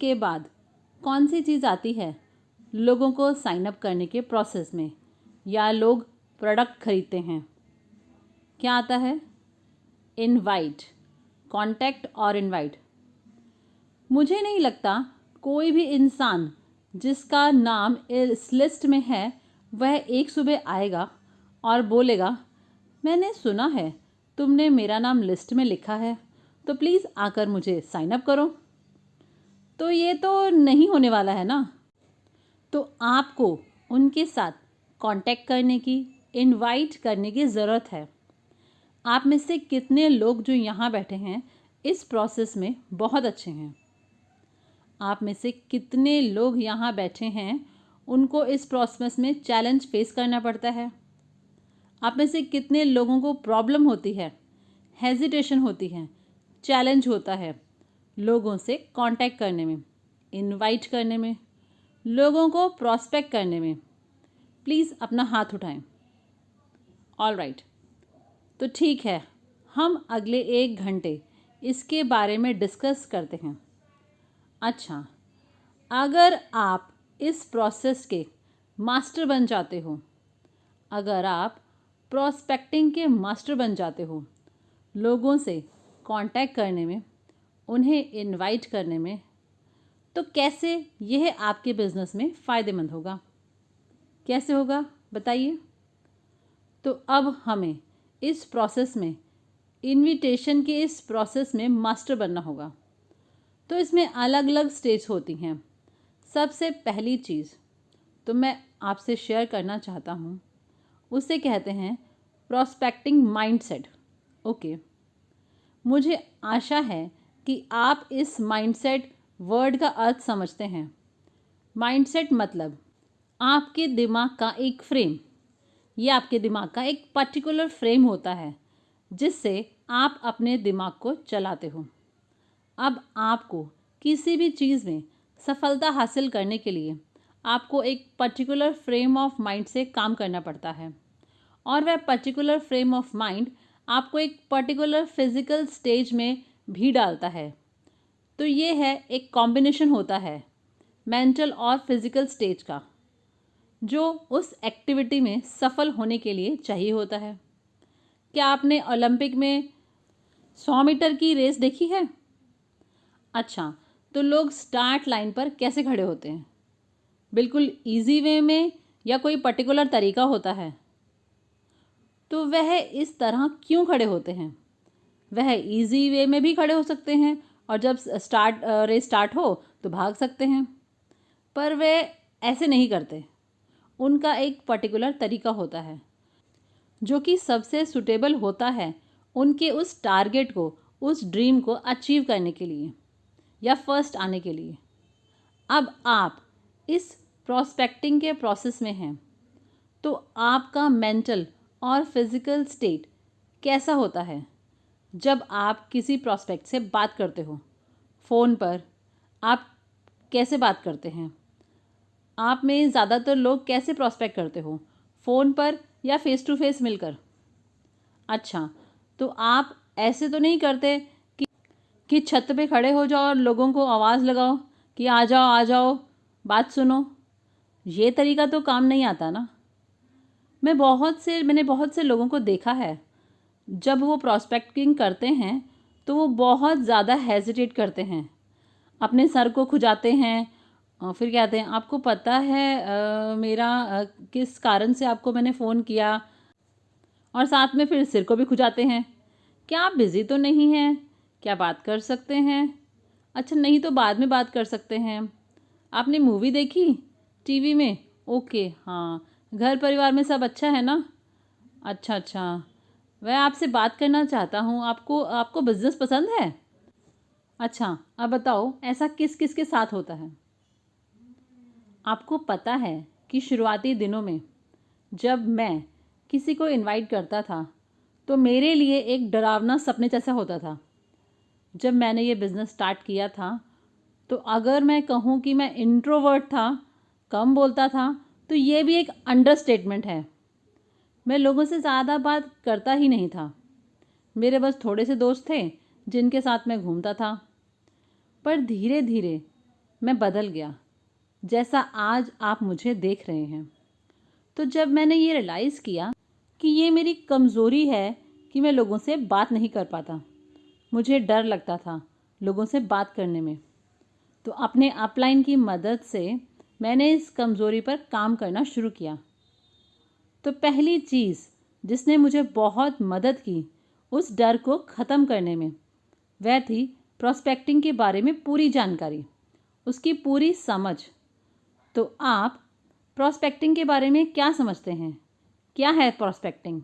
इसके बाद कौन सी चीज़ आती है लोगों को साइन अप करने के प्रोसेस में, या लोग प्रोडक्ट खरीदते हैं? क्या आता है? इनवाइट, कॉन्टैक्ट और इनवाइट। मुझे नहीं लगता कोई भी इंसान जिसका नाम इस लिस्ट में है वह एक सुबह आएगा और बोलेगा, मैंने सुना है तुमने मेरा नाम लिस्ट में लिखा है, तो प्लीज़ आकर मुझे साइन अप करो। तो ये तो नहीं होने वाला है ना। तो आपको उनके साथ कांटेक्ट करने की, इनवाइट करने की ज़रूरत है। आप में से कितने लोग जो यहाँ बैठे हैं इस प्रोसेस में बहुत अच्छे हैं? आप में से कितने लोग यहाँ बैठे हैं उनको इस प्रोसेस में चैलेंज फेस करना पड़ता है? आप में से कितने लोगों को प्रॉब्लम होती है, हेजिटेशन होती है, चैलेंज होता है लोगों से कांटेक्ट करने में, इनवाइट करने में, लोगों को प्रॉस्पेक्ट करने में? प्लीज़ अपना हाथ उठाएं। ऑल राइट, तो ठीक है, हम अगले 1 घंटे इसके बारे में डिस्कस करते हैं। अच्छा, अगर आप इस प्रोसेस के मास्टर बन जाते हो, अगर आप प्रॉस्पेक्टिंग के मास्टर बन जाते हो, लोगों से कांटेक्ट करने में, उन्हें इनवाइट करने में, तो कैसे यह आपके बिजनेस में फ़ायदेमंद होगा? कैसे होगा बताइए। तो अब हमें इस प्रोसेस में, इनविटेशन के इस प्रोसेस में मास्टर बनना होगा। तो इसमें अलग अलग स्टेज होती हैं। सबसे पहली चीज़ तो मैं आपसे शेयर करना चाहता हूँ, उसे कहते हैं प्रॉस्पेक्टिंग माइंडसेट। ओके, मुझे आशा है कि आप इस माइंडसेट वर्ड का अर्थ समझते हैं। माइंडसेट मतलब आपके दिमाग का एक फ्रेम, ये आपके दिमाग का एक पर्टिकुलर फ्रेम होता है जिससे आप अपने दिमाग को चलाते हो। अब आपको किसी भी चीज़ में सफलता हासिल करने के लिए आपको एक पर्टिकुलर फ्रेम ऑफ माइंड से काम करना पड़ता है, और वह पर्टिकुलर फ्रेम ऑफ माइंड आपको एक पर्टिकुलर फिजिकल स्टेज में भी डालता है। तो ये है, एक कॉम्बिनेशन होता है मेंटल और फिजिकल स्टेज का, जो उस एक्टिविटी में सफल होने के लिए चाहिए होता है। क्या आपने ओलंपिक में 100 मीटर की रेस देखी है? अच्छा, तो लोग स्टार्ट लाइन पर कैसे खड़े होते हैं? बिल्कुल इजी वे में, या कोई पर्टिकुलर तरीका होता है? तो वह इस तरह क्यों खड़े होते हैं? वह इजी वे में भी खड़े हो सकते हैं और जब रेस स्टार्ट हो तो भाग सकते हैं, पर वे ऐसे नहीं करते। उनका एक पर्टिकुलर तरीका होता है जो कि सबसे सूटेबल होता है उनके उस टारगेट को, उस ड्रीम को अचीव करने के लिए या फर्स्ट आने के लिए। अब आप इस प्रॉस्पेक्टिंग के प्रोसेस में हैं, तो आपका मेंटल और फिजिकल स्टेट कैसा होता है जब आप किसी प्रॉस्पेक्ट से बात करते हो? फ़ोन पर आप कैसे बात करते हैं? आप में ज़्यादातर लोग कैसे प्रॉस्पेक्ट करते हो, फ़ोन पर या फेस टू फेस मिलकर? अच्छा, तो आप ऐसे तो नहीं करते कि छत पे खड़े हो जाओ और लोगों को आवाज़ लगाओ कि आ जाओ आ जाओ, बात सुनो। ये तरीका तो काम नहीं आता ना। मैंने बहुत से लोगों को देखा है, जब वो प्रॉस्पेक्टिंग करते हैं तो वो बहुत ज़्यादा हेजिटेट करते हैं, अपने सर को खुजाते हैं, फिर कहते हैं आपको पता है मेरा किस कारण से आपको मैंने फ़ोन किया, और साथ में फिर सिर को भी खुजाते हैं। क्या आप बिज़ी तो नहीं हैं? क्या बात कर सकते हैं? अच्छा, नहीं तो बाद में बात कर सकते हैं। आपने मूवी देखी टीवी में? ओके, हाँ। घर परिवार में सब अच्छा है ना? अच्छा अच्छा, मैं आपसे बात करना चाहता हूँ। आपको बिज़नेस पसंद है? अच्छा, अब बताओ ऐसा किस किस के साथ होता है? आपको पता है कि शुरुआती दिनों में जब मैं किसी को इनवाइट करता था तो मेरे लिए एक डरावना सपने जैसा होता था। जब मैंने ये बिज़नेस स्टार्ट किया था, तो अगर मैं कहूँ कि मैं इंट्रोवर्ट था, कम बोलता था, तो ये भी एक अंडरस्टेटमेंट है। मैं लोगों से ज़्यादा बात करता ही नहीं था। मेरे बस थोड़े से दोस्त थे जिनके साथ मैं घूमता था। पर धीरे धीरे मैं बदल गया, जैसा आज आप मुझे देख रहे हैं। तो जब मैंने ये रियलाइज़ किया कि ये मेरी कमज़ोरी है कि मैं लोगों से बात नहीं कर पाता, मुझे डर लगता था लोगों से बात करने में, तो अपने अपलाइन की मदद से मैंने इस कमज़ोरी पर काम करना शुरू किया। तो पहली चीज़ जिसने मुझे बहुत मदद की उस डर को ख़त्म करने में, वह थी प्रॉस्पेक्टिंग के बारे में पूरी जानकारी, उसकी पूरी समझ। तो आप प्रॉस्पेक्टिंग के बारे में क्या समझते हैं? क्या है प्रॉस्पेक्टिंग?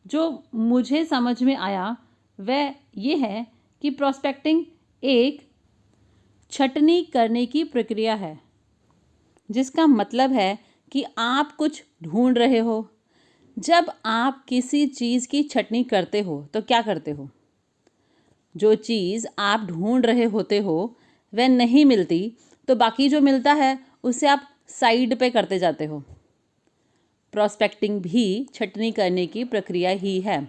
जो मुझे समझ में आया वह ये है कि प्रॉस्पेक्टिंग एक छटनी करने की प्रक्रिया है, जिसका मतलब है कि आप कुछ ढूंढ रहे हो। जब आप किसी चीज़ की छटनी करते हो तो क्या करते हो? जो चीज़ आप ढूंढ रहे होते हो वह नहीं मिलती तो बाकी जो मिलता है उसे आप साइड पे करते जाते हो। प्रॉस्पेक्टिंग भी छटनी करने की प्रक्रिया ही है।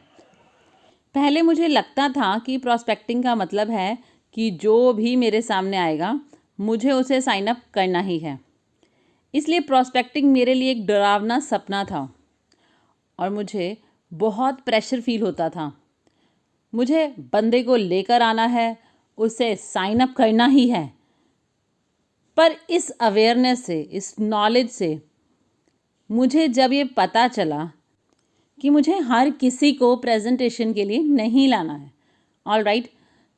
पहले मुझे लगता था कि प्रॉस्पेक्टिंग का मतलब है कि जो भी मेरे सामने आएगा मुझे उसे साइन अप करना ही है। इसलिए प्रॉस्पेक्टिंग मेरे लिए एक डरावना सपना था और मुझे बहुत प्रेशर फील होता था। मुझे बंदे को लेकर आना है, उसे साइन अप करना ही है। पर इस अवेयरनेस से, इस नॉलेज से मुझे जब ये पता चला कि मुझे हर किसी को प्रेजेंटेशन के लिए नहीं लाना है, ऑल राइट,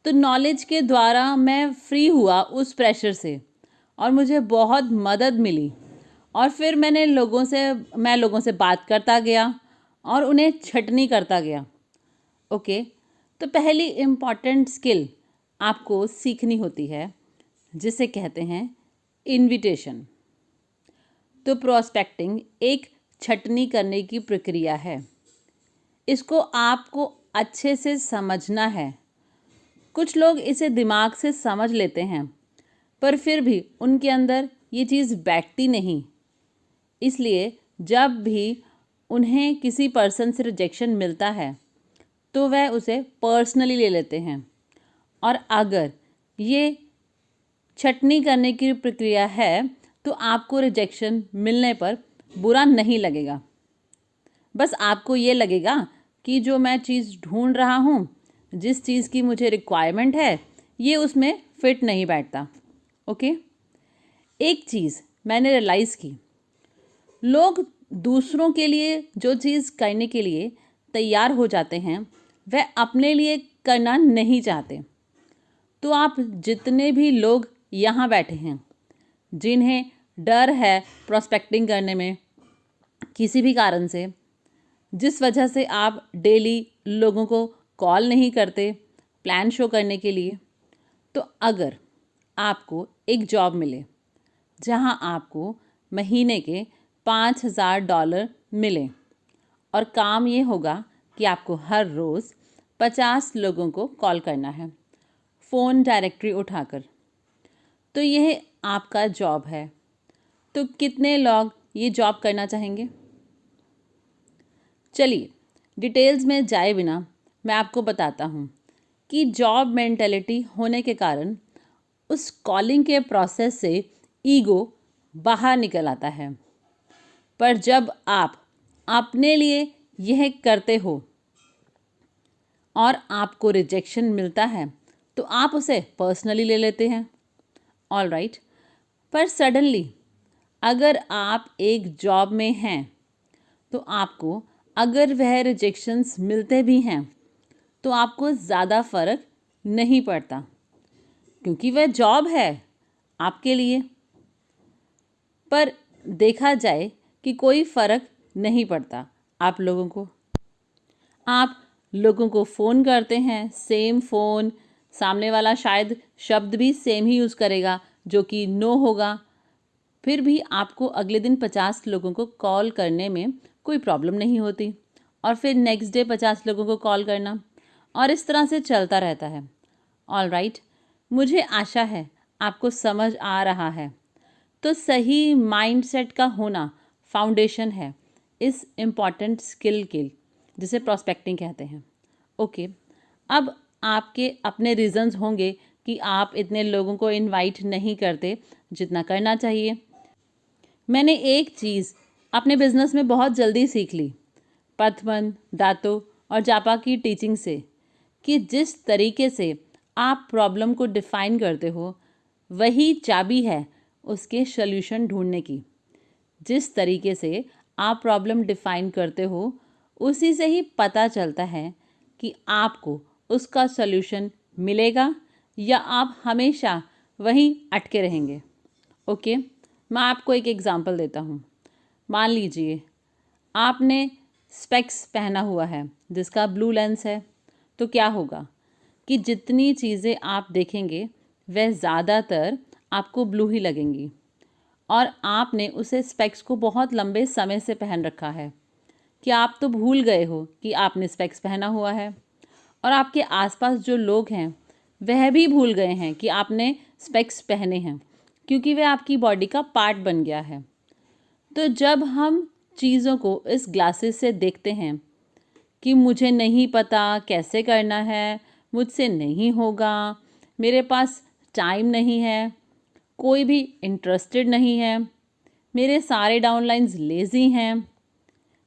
तो नॉलेज के द्वारा मैं फ्री हुआ उस प्रेशर से और मुझे बहुत मदद मिली। और फिर मैं लोगों से बात करता गया और उन्हें छटनी करता गया। ओके, तो पहली इम्पॉर्टेंट स्किल आपको सीखनी होती है जिसे कहते हैं इनविटेशन। तो प्रॉस्पेक्टिंग एक छटनी करने की प्रक्रिया है। इसको आपको अच्छे से समझना है। कुछ लोग इसे दिमाग से समझ लेते हैं पर फिर भी उनके अंदर ये चीज़ बैठती नहीं। इसलिए जब भी उन्हें किसी पर्सन से रिजेक्शन मिलता है तो वह उसे पर्सनली ले लेते हैं। और अगर ये छटनी करने की प्रक्रिया है तो आपको रिजेक्शन मिलने पर बुरा नहीं लगेगा। बस आपको ये लगेगा कि जो मैं चीज़ ढूंढ रहा हूँ, जिस चीज़ की मुझे रिक्वायरमेंट है, ये उसमें फिट नहीं बैठता। ओके, एक चीज़ मैंने रियलाइज़ की, लोग दूसरों के लिए जो चीज़ करने के लिए तैयार हो जाते हैं वह अपने लिए करना नहीं चाहते। तो आप जितने भी लोग यहाँ बैठे हैं जिन्हें डर है प्रॉस्पेक्टिंग करने में किसी भी कारण से, जिस वजह से आप डेली लोगों को कॉल नहीं करते प्लान शो करने के लिए, तो अगर आपको एक जॉब मिले जहाँ आपको महीने के $5,000 मिले और काम ये होगा कि आपको हर रोज़ 50 लोगों को कॉल करना है फ़ोन डायरेक्टरी उठाकर, तो यह आपका जॉब है। तो कितने लोग ये जॉब करना चाहेंगे? चलिए डिटेल्स में जाए बिना मैं आपको बताता हूँ कि जॉब मेंटालिटी होने के कारण उस कॉलिंग के प्रोसेस से ईगो बाहर निकल आता है। पर जब आप अपने लिए यह करते हो और आपको रिजेक्शन मिलता है तो आप उसे पर्सनली ले लेते हैं, ऑल राइट। पर सडनली अगर आप एक जॉब में हैं तो आपको अगर वह रिजेक्शंस मिलते भी हैं तो आपको ज़्यादा फ़र्क नहीं पड़ता क्योंकि वह जॉब है आपके लिए। पर देखा जाए कि कोई फ़र्क नहीं पड़ता आप लोगों को फ़ोन करते हैं, सेम फ़ोन, सामने वाला शायद शब्द भी सेम ही यूज़ करेगा जो कि नो होगा, फिर भी आपको अगले दिन 50 लोगों को कॉल करने में कोई प्रॉब्लम नहीं होती और फिर नेक्स्ट डे 50 लोगों को कॉल करना, और इस तरह से चलता रहता है। ऑल राइट, मुझे आशा है आपको समझ आ रहा है। तो सही माइंडसेट का होना फाउंडेशन है इस इम्पॉर्टेंट स्किल के, जिसे प्रॉस्पेक्टिंग कहते हैं। ओके, अब आपके अपने रीज़न्स होंगे कि आप इतने लोगों को इनवाइट नहीं करते जितना करना चाहिए। मैंने एक चीज़ अपने बिजनेस में बहुत जल्दी सीख ली पथमन, दातो और जापा की टीचिंग से, कि जिस तरीके से आप प्रॉब्लम को डिफ़ाइन करते हो वही चाबी है उसके सॉल्यूशन ढूंढने की। जिस तरीके से आप प्रॉब्लम डिफ़ाइन करते हो उसी से ही पता चलता है कि आपको उसका सॉल्यूशन मिलेगा या आप हमेशा वहीं अटके रहेंगे। ओके, मैं आपको एक एग्ज़ाम्पल देता हूँ। मान लीजिए आपने स्पेक्स पहना हुआ है जिसका ब्लू लेंस है, तो क्या होगा कि जितनी चीज़ें आप देखेंगे वह ज़्यादातर आपको ब्लू ही लगेंगी, और आपने उसे स्पेक्स को बहुत लंबे समय से पहन रखा है कि आप तो भूल गए हो कि आपने स्पेक्स पहना हुआ है, और आपके आसपास जो लोग हैं वह भी भूल गए हैं कि आपने स्पेक्स पहने हैं, क्योंकि वह आपकी बॉडी का पार्ट बन गया है। तो जब हम चीज़ों को इस ग्लासेस से देखते हैं कि मुझे नहीं पता कैसे करना है, मुझसे नहीं होगा, मेरे पास टाइम नहीं है, कोई भी इंटरेस्टेड नहीं है, मेरे सारे डाउनलाइंस लेज़ी हैं,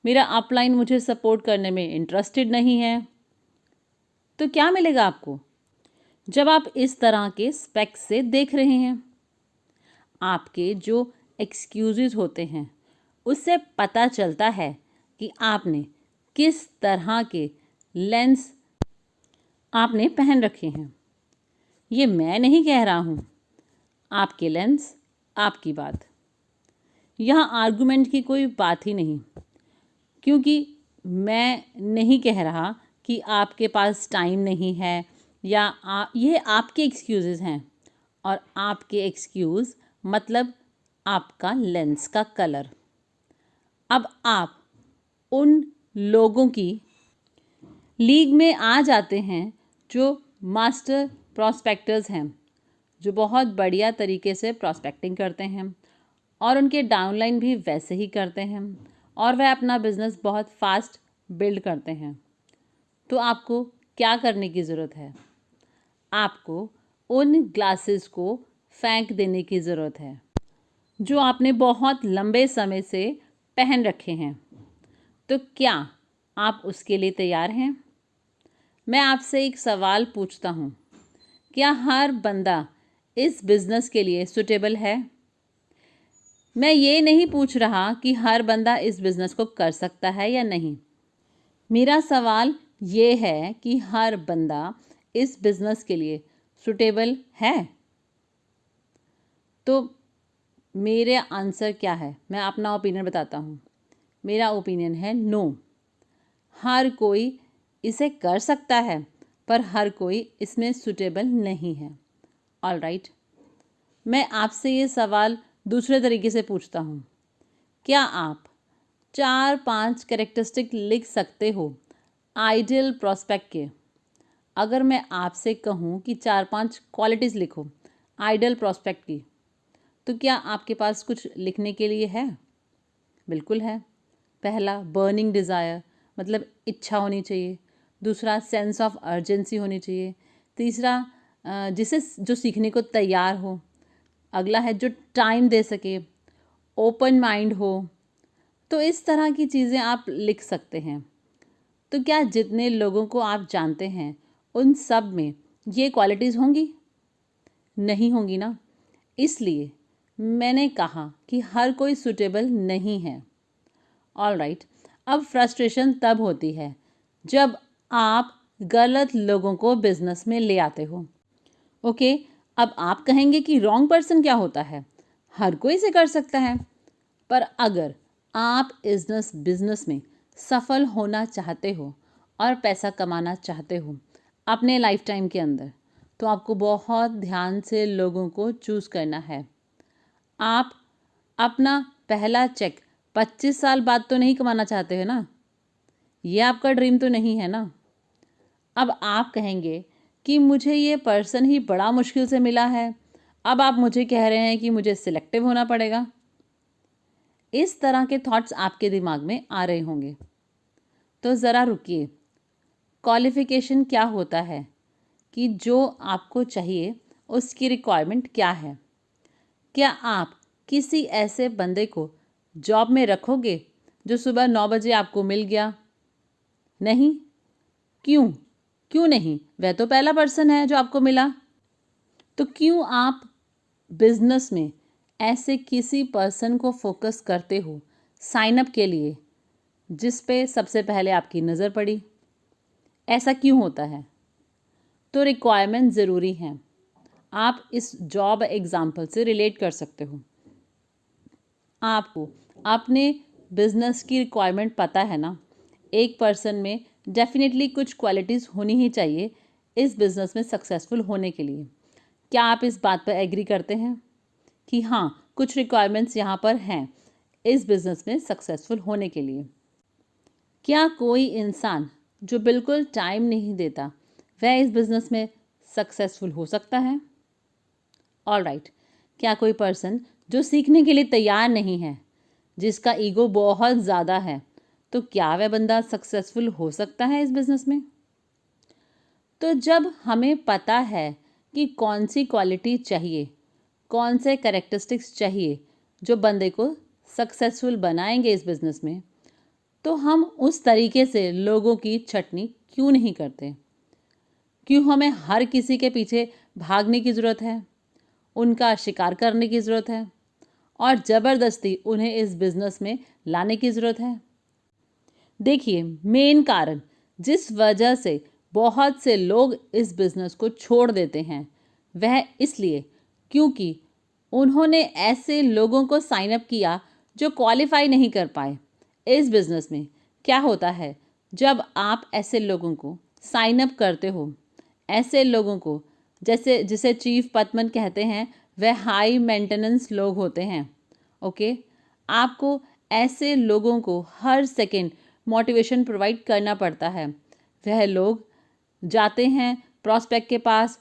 मेरा अपलाइन मुझे सपोर्ट करने में इंटरेस्टेड नहीं है, तो क्या मिलेगा आपको जब आप इस तरह के स्पेक्स से देख रहे हैं? आपके जो एक्सक्यूज़ेस होते हैं उससे पता चलता है कि आपने किस तरह के लेंस आपने पहन रखे हैं। ये मैं नहीं कह रहा हूँ, आपके लेंस, आपकी बात। यहाँ आर्गुमेंट की कोई बात ही नहीं, क्योंकि मैं नहीं कह रहा कि आपके पास टाइम नहीं है या ये आपके एक्सक्यूज़ेस हैं, और आपके एक्सक्यूज़ मतलब आपका लेंस का कलर। अब आप उन लोगों की लीग में आ जाते हैं जो मास्टर प्रॉस्पेक्टर्स हैं, जो बहुत बढ़िया तरीके से प्रॉस्पेक्टिंग करते हैं और उनके डाउनलाइन भी वैसे ही करते हैं, और वह अपना बिजनेस बहुत फास्ट बिल्ड करते हैं। तो आपको क्या करने की ज़रूरत है? आपको उन ग्लासेस को फेंक देने की ज़रूरत है जो आपने बहुत लंबे समय से पहन रखे हैं। तो क्या आप उसके लिए तैयार हैं? मैं आपसे एक सवाल पूछता हूँ, क्या हर बंदा इस बिज़नेस के लिए सूटेबल है? मैं ये नहीं पूछ रहा कि हर बंदा इस बिज़नेस को कर सकता है या नहीं। मेरा सवाल ये है कि हर बंदा इस बिज़नेस के लिए सूटेबल है? तो मेरा आंसर क्या है? मैं अपना ओपिनियन बताता हूँ। मेरा ओपिनियन है नो। हर कोई इसे कर सकता है पर हर कोई इसमें सूटेबल नहीं है। ऑल राइट, मैं आपसे ये सवाल दूसरे तरीके से पूछता हूँ, क्या आप 4-5 कैरेक्टरिस्टिक लिख सकते हो आइडियल प्रॉस्पेक्ट के? अगर मैं आपसे कहूँ कि 4-5 क्वालिटीज़ लिखो आइडियल प्रॉस्पेक्ट की, तो क्या आपके पास कुछ लिखने के लिए है? बिल्कुल है। पहला, बर्निंग डिज़ायर, मतलब इच्छा होनी चाहिए। दूसरा, सेंस ऑफ अर्जेंसी होनी चाहिए। तीसरा, जिसे जो सीखने को तैयार हो। अगला है जो टाइम दे सके, ओपन माइंड हो। तो इस तरह की चीज़ें आप लिख सकते हैं। तो क्या जितने लोगों को आप जानते हैं उन सब में ये क्वालिटीज़ होंगी? नहीं होंगी ना। इसलिए मैंने कहा कि हर कोई सूटेबल नहीं है। ऑल राइट, अब फ्रस्ट्रेशन तब होती है जब आप गलत लोगों को बिजनेस में ले आते हो। ओके, अब आप कहेंगे कि रॉन्ग पर्सन क्या होता है? हर कोई इसे कर सकता है। पर अगर आप बिजनेस में सफल होना चाहते हो और पैसा कमाना चाहते हो अपने लाइफ टाइम के अंदर, तो आपको बहुत ध्यान से लोगों को चूज़ करना है। आप अपना पहला चेक 25 साल बाद तो नहीं कमाना चाहते हो ना? ये आपका ड्रीम तो नहीं है ना? अब आप कहेंगे कि मुझे ये पर्सन ही बड़ा मुश्किल से मिला है, अब आप मुझे कह रहे हैं कि मुझे सिलेक्टिव होना पड़ेगा। इस तरह के थॉट्स आपके दिमाग में आ रहे होंगे। तो ज़रा रुकिए। क्वालिफ़िकेशन क्या होता है कि जो आपको चाहिए उसकी रिक्वायरमेंट क्या है। क्या आप किसी ऐसे बंदे को जॉब में रखोगे जो सुबह 9 बजे आपको मिल गया? नहीं। क्यों? क्यों नहीं? वह तो पहला पर्सन है जो आपको मिला। तो क्यों आप बिजनेस में ऐसे किसी पर्सन को फोकस करते हो साइन अप के लिए जिस पे सबसे पहले आपकी नज़र पड़ी? ऐसा क्यों होता है? तो रिक्वायरमेंट ज़रूरी हैं। आप इस जॉब एग्जाम्पल से रिलेट कर सकते हो। आपको अपने बिजनेस की रिक्वायरमेंट पता है ना। एक पर्सन में डेफिनेटली कुछ क्वालिटीज़ होनी ही चाहिए इस बिज़नेस में सक्सेसफुल होने के लिए। क्या आप इस बात पर एग्री करते हैं कि हाँ, कुछ रिक्वायरमेंट्स यहाँ पर हैं इस बिज़नेस में सक्सेसफुल होने के लिए? क्या कोई इंसान जो बिल्कुल टाइम नहीं देता वह इस बिज़नेस में सक्सेसफुल हो सकता है? ऑलराइट। क्या कोई पर्सन जो सीखने के लिए तैयार नहीं है, जिसका ईगो बहुत ज़्यादा है, तो क्या वह बंदा सक्सेसफुल हो सकता है इस बिज़नेस में? तो जब हमें पता है कि कौन सी क्वालिटी चाहिए, कौन से कैरेक्टरिस्टिक्स चाहिए जो बंदे को सक्सेसफुल बनाएंगे इस बिज़नेस में, तो हम उस तरीके से लोगों की छटनी क्यों नहीं करते? क्यों हमें हर किसी के पीछे भागने की ज़रूरत है, उनका शिकार करने की ज़रूरत है और ज़बरदस्ती उन्हें इस बिज़नेस में लाने की ज़रूरत है? देखिए, मेन कारण जिस वजह से बहुत से लोग इस बिज़नेस को छोड़ देते हैं वह इसलिए क्योंकि उन्होंने ऐसे लोगों को साइन अप किया जो क्वालिफाई नहीं कर पाए इस बिज़नेस में। क्या होता है जब आप ऐसे लोगों को साइन अप करते हो, ऐसे लोगों को जैसे जिसे चीफ पतमन कहते हैं, वह हाई मेंटेनेंस लोग होते हैं। ओके, आपको ऐसे लोगों को हर सेकंड मोटिवेशन प्रोवाइड करना पड़ता है। वह लोग जाते हैं प्रॉस्पेक्ट के पास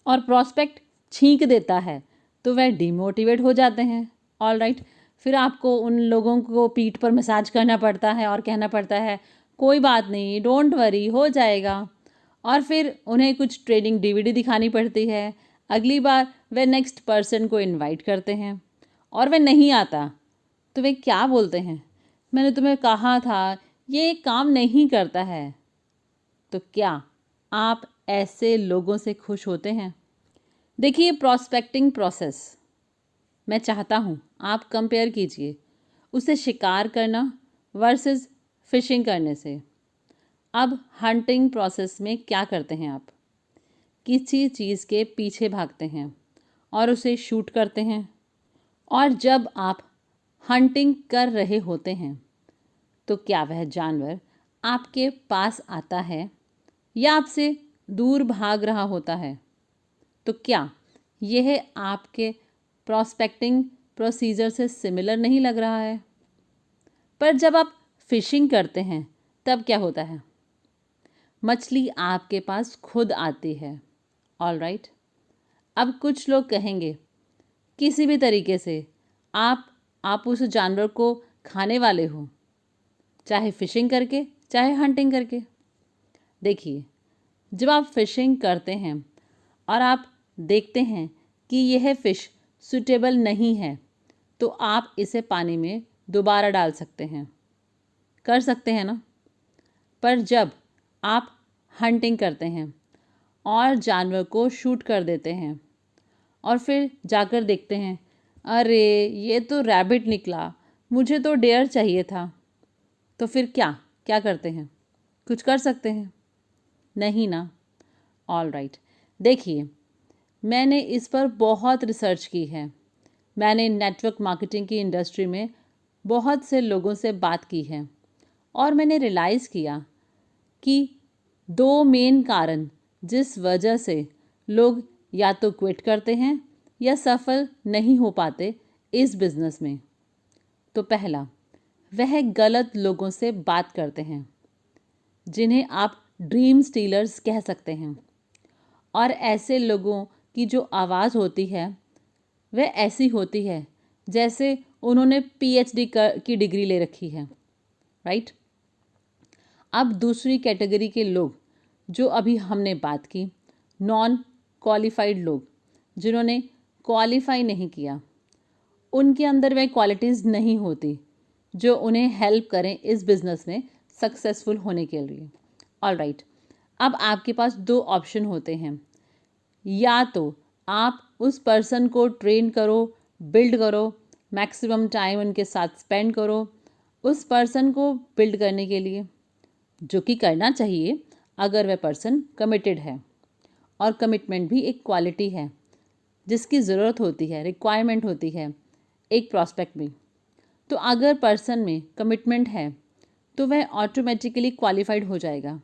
और प्रॉस्पेक्ट छींक देता है तो वह डिमोटिवेट हो जाते हैं। ऑलराइट, फिर आपको उन लोगों को पीठ पर मसाज करना पड़ता है और कहना पड़ता है कोई बात नहीं, डोंट वरी, हो जाएगा। और फिर उन्हें कुछ ट्रेनिंग डीवीडी दिखानी पड़ती है। अगली बार वे नेक्स्ट पर्सन को इनवाइट करते हैं और वह नहीं आता तो वे क्या बोलते हैं, मैंने तुम्हें कहा था ये काम नहीं करता है। तो क्या आप ऐसे लोगों से खुश होते हैं? देखिए, प्रॉस्पेक्टिंग प्रोसेस मैं चाहता हूँ आप कंपेयर कीजिए उसे शिकार करना वर्सेस फिशिंग करने से। अब हंटिंग प्रोसेस में क्या करते हैं आप? किसी चीज़ के पीछे भागते हैं और उसे शूट करते हैं। और जब आप हंटिंग कर रहे होते हैं तो क्या वह जानवर आपके पास आता है या आपसे दूर भाग रहा होता है? तो क्या यह आपके प्रॉस्पेक्टिंग प्रोसीजर से सिमिलर नहीं लग रहा है? पर जब आप फिशिंग करते हैं तब क्या होता है? मछली आपके पास खुद आती है। ऑलराइट, अब कुछ लोग कहेंगे किसी भी तरीके से आप उस जानवर को खाने वाले हो, चाहे फिशिंग करके चाहे हंटिंग करके। देखिए, जब आप फिशिंग करते हैं और आप देखते हैं कि यह फ़िश सूटेबल नहीं है तो आप इसे पानी में दोबारा डाल सकते हैं, कर सकते हैं ना। पर जब आप हंटिंग करते हैं और जानवर को शूट कर देते हैं और फिर जाकर देखते हैं अरे ये तो रैबिट निकला, मुझे तो डेयर चाहिए था, तो फिर क्या क्या करते हैं? कुछ कर सकते हैं? नहीं ना। ऑलराइट, देखिए, मैंने इस पर बहुत रिसर्च की है। मैंने नेटवर्क मार्केटिंग की इंडस्ट्री में बहुत से लोगों से बात की है और मैंने रियलाइज़ किया कि दो मेन कारण जिस वजह से लोग या तो क्विट करते हैं या सफल नहीं हो पाते इस बिज़नेस में। तो पहला, वह गलत लोगों से बात करते हैं जिन्हें आप ड्रीम स्टीलर्स कह सकते हैं। और ऐसे लोगों की जो आवाज़ होती है वह ऐसी होती है जैसे उन्होंने पीएचडी की डिग्री ले रखी है। राइट। अब दूसरी कैटेगरी के लोग जो अभी हमने बात की, नॉन क्वालिफाइड लोग, जिन्होंने क्वालिफाई नहीं किया, उनके अंदर वह क्वालिटीज़ नहीं होती जो उन्हें हेल्प करें इस बिज़नेस में सक्सेसफुल होने के लिए। ऑलराइट, अब आपके पास दो ऑप्शन होते हैं। या तो आप उस पर्सन को ट्रेन करो, बिल्ड करो, मैक्सिमम टाइम उनके साथ स्पेंड करो उस पर्सन को बिल्ड करने के लिए, जो कि करना चाहिए अगर वह पर्सन कमिटेड है। और कमिटमेंट भी एक क्वालिटी है जिसकी ज़रूरत होती है, रिक्वायरमेंट होती है एक प्रॉस्पेक्ट में। तो अगर पर्सन में कमिटमेंट है तो वह ऑटोमेटिकली क्वालिफाइड हो जाएगा,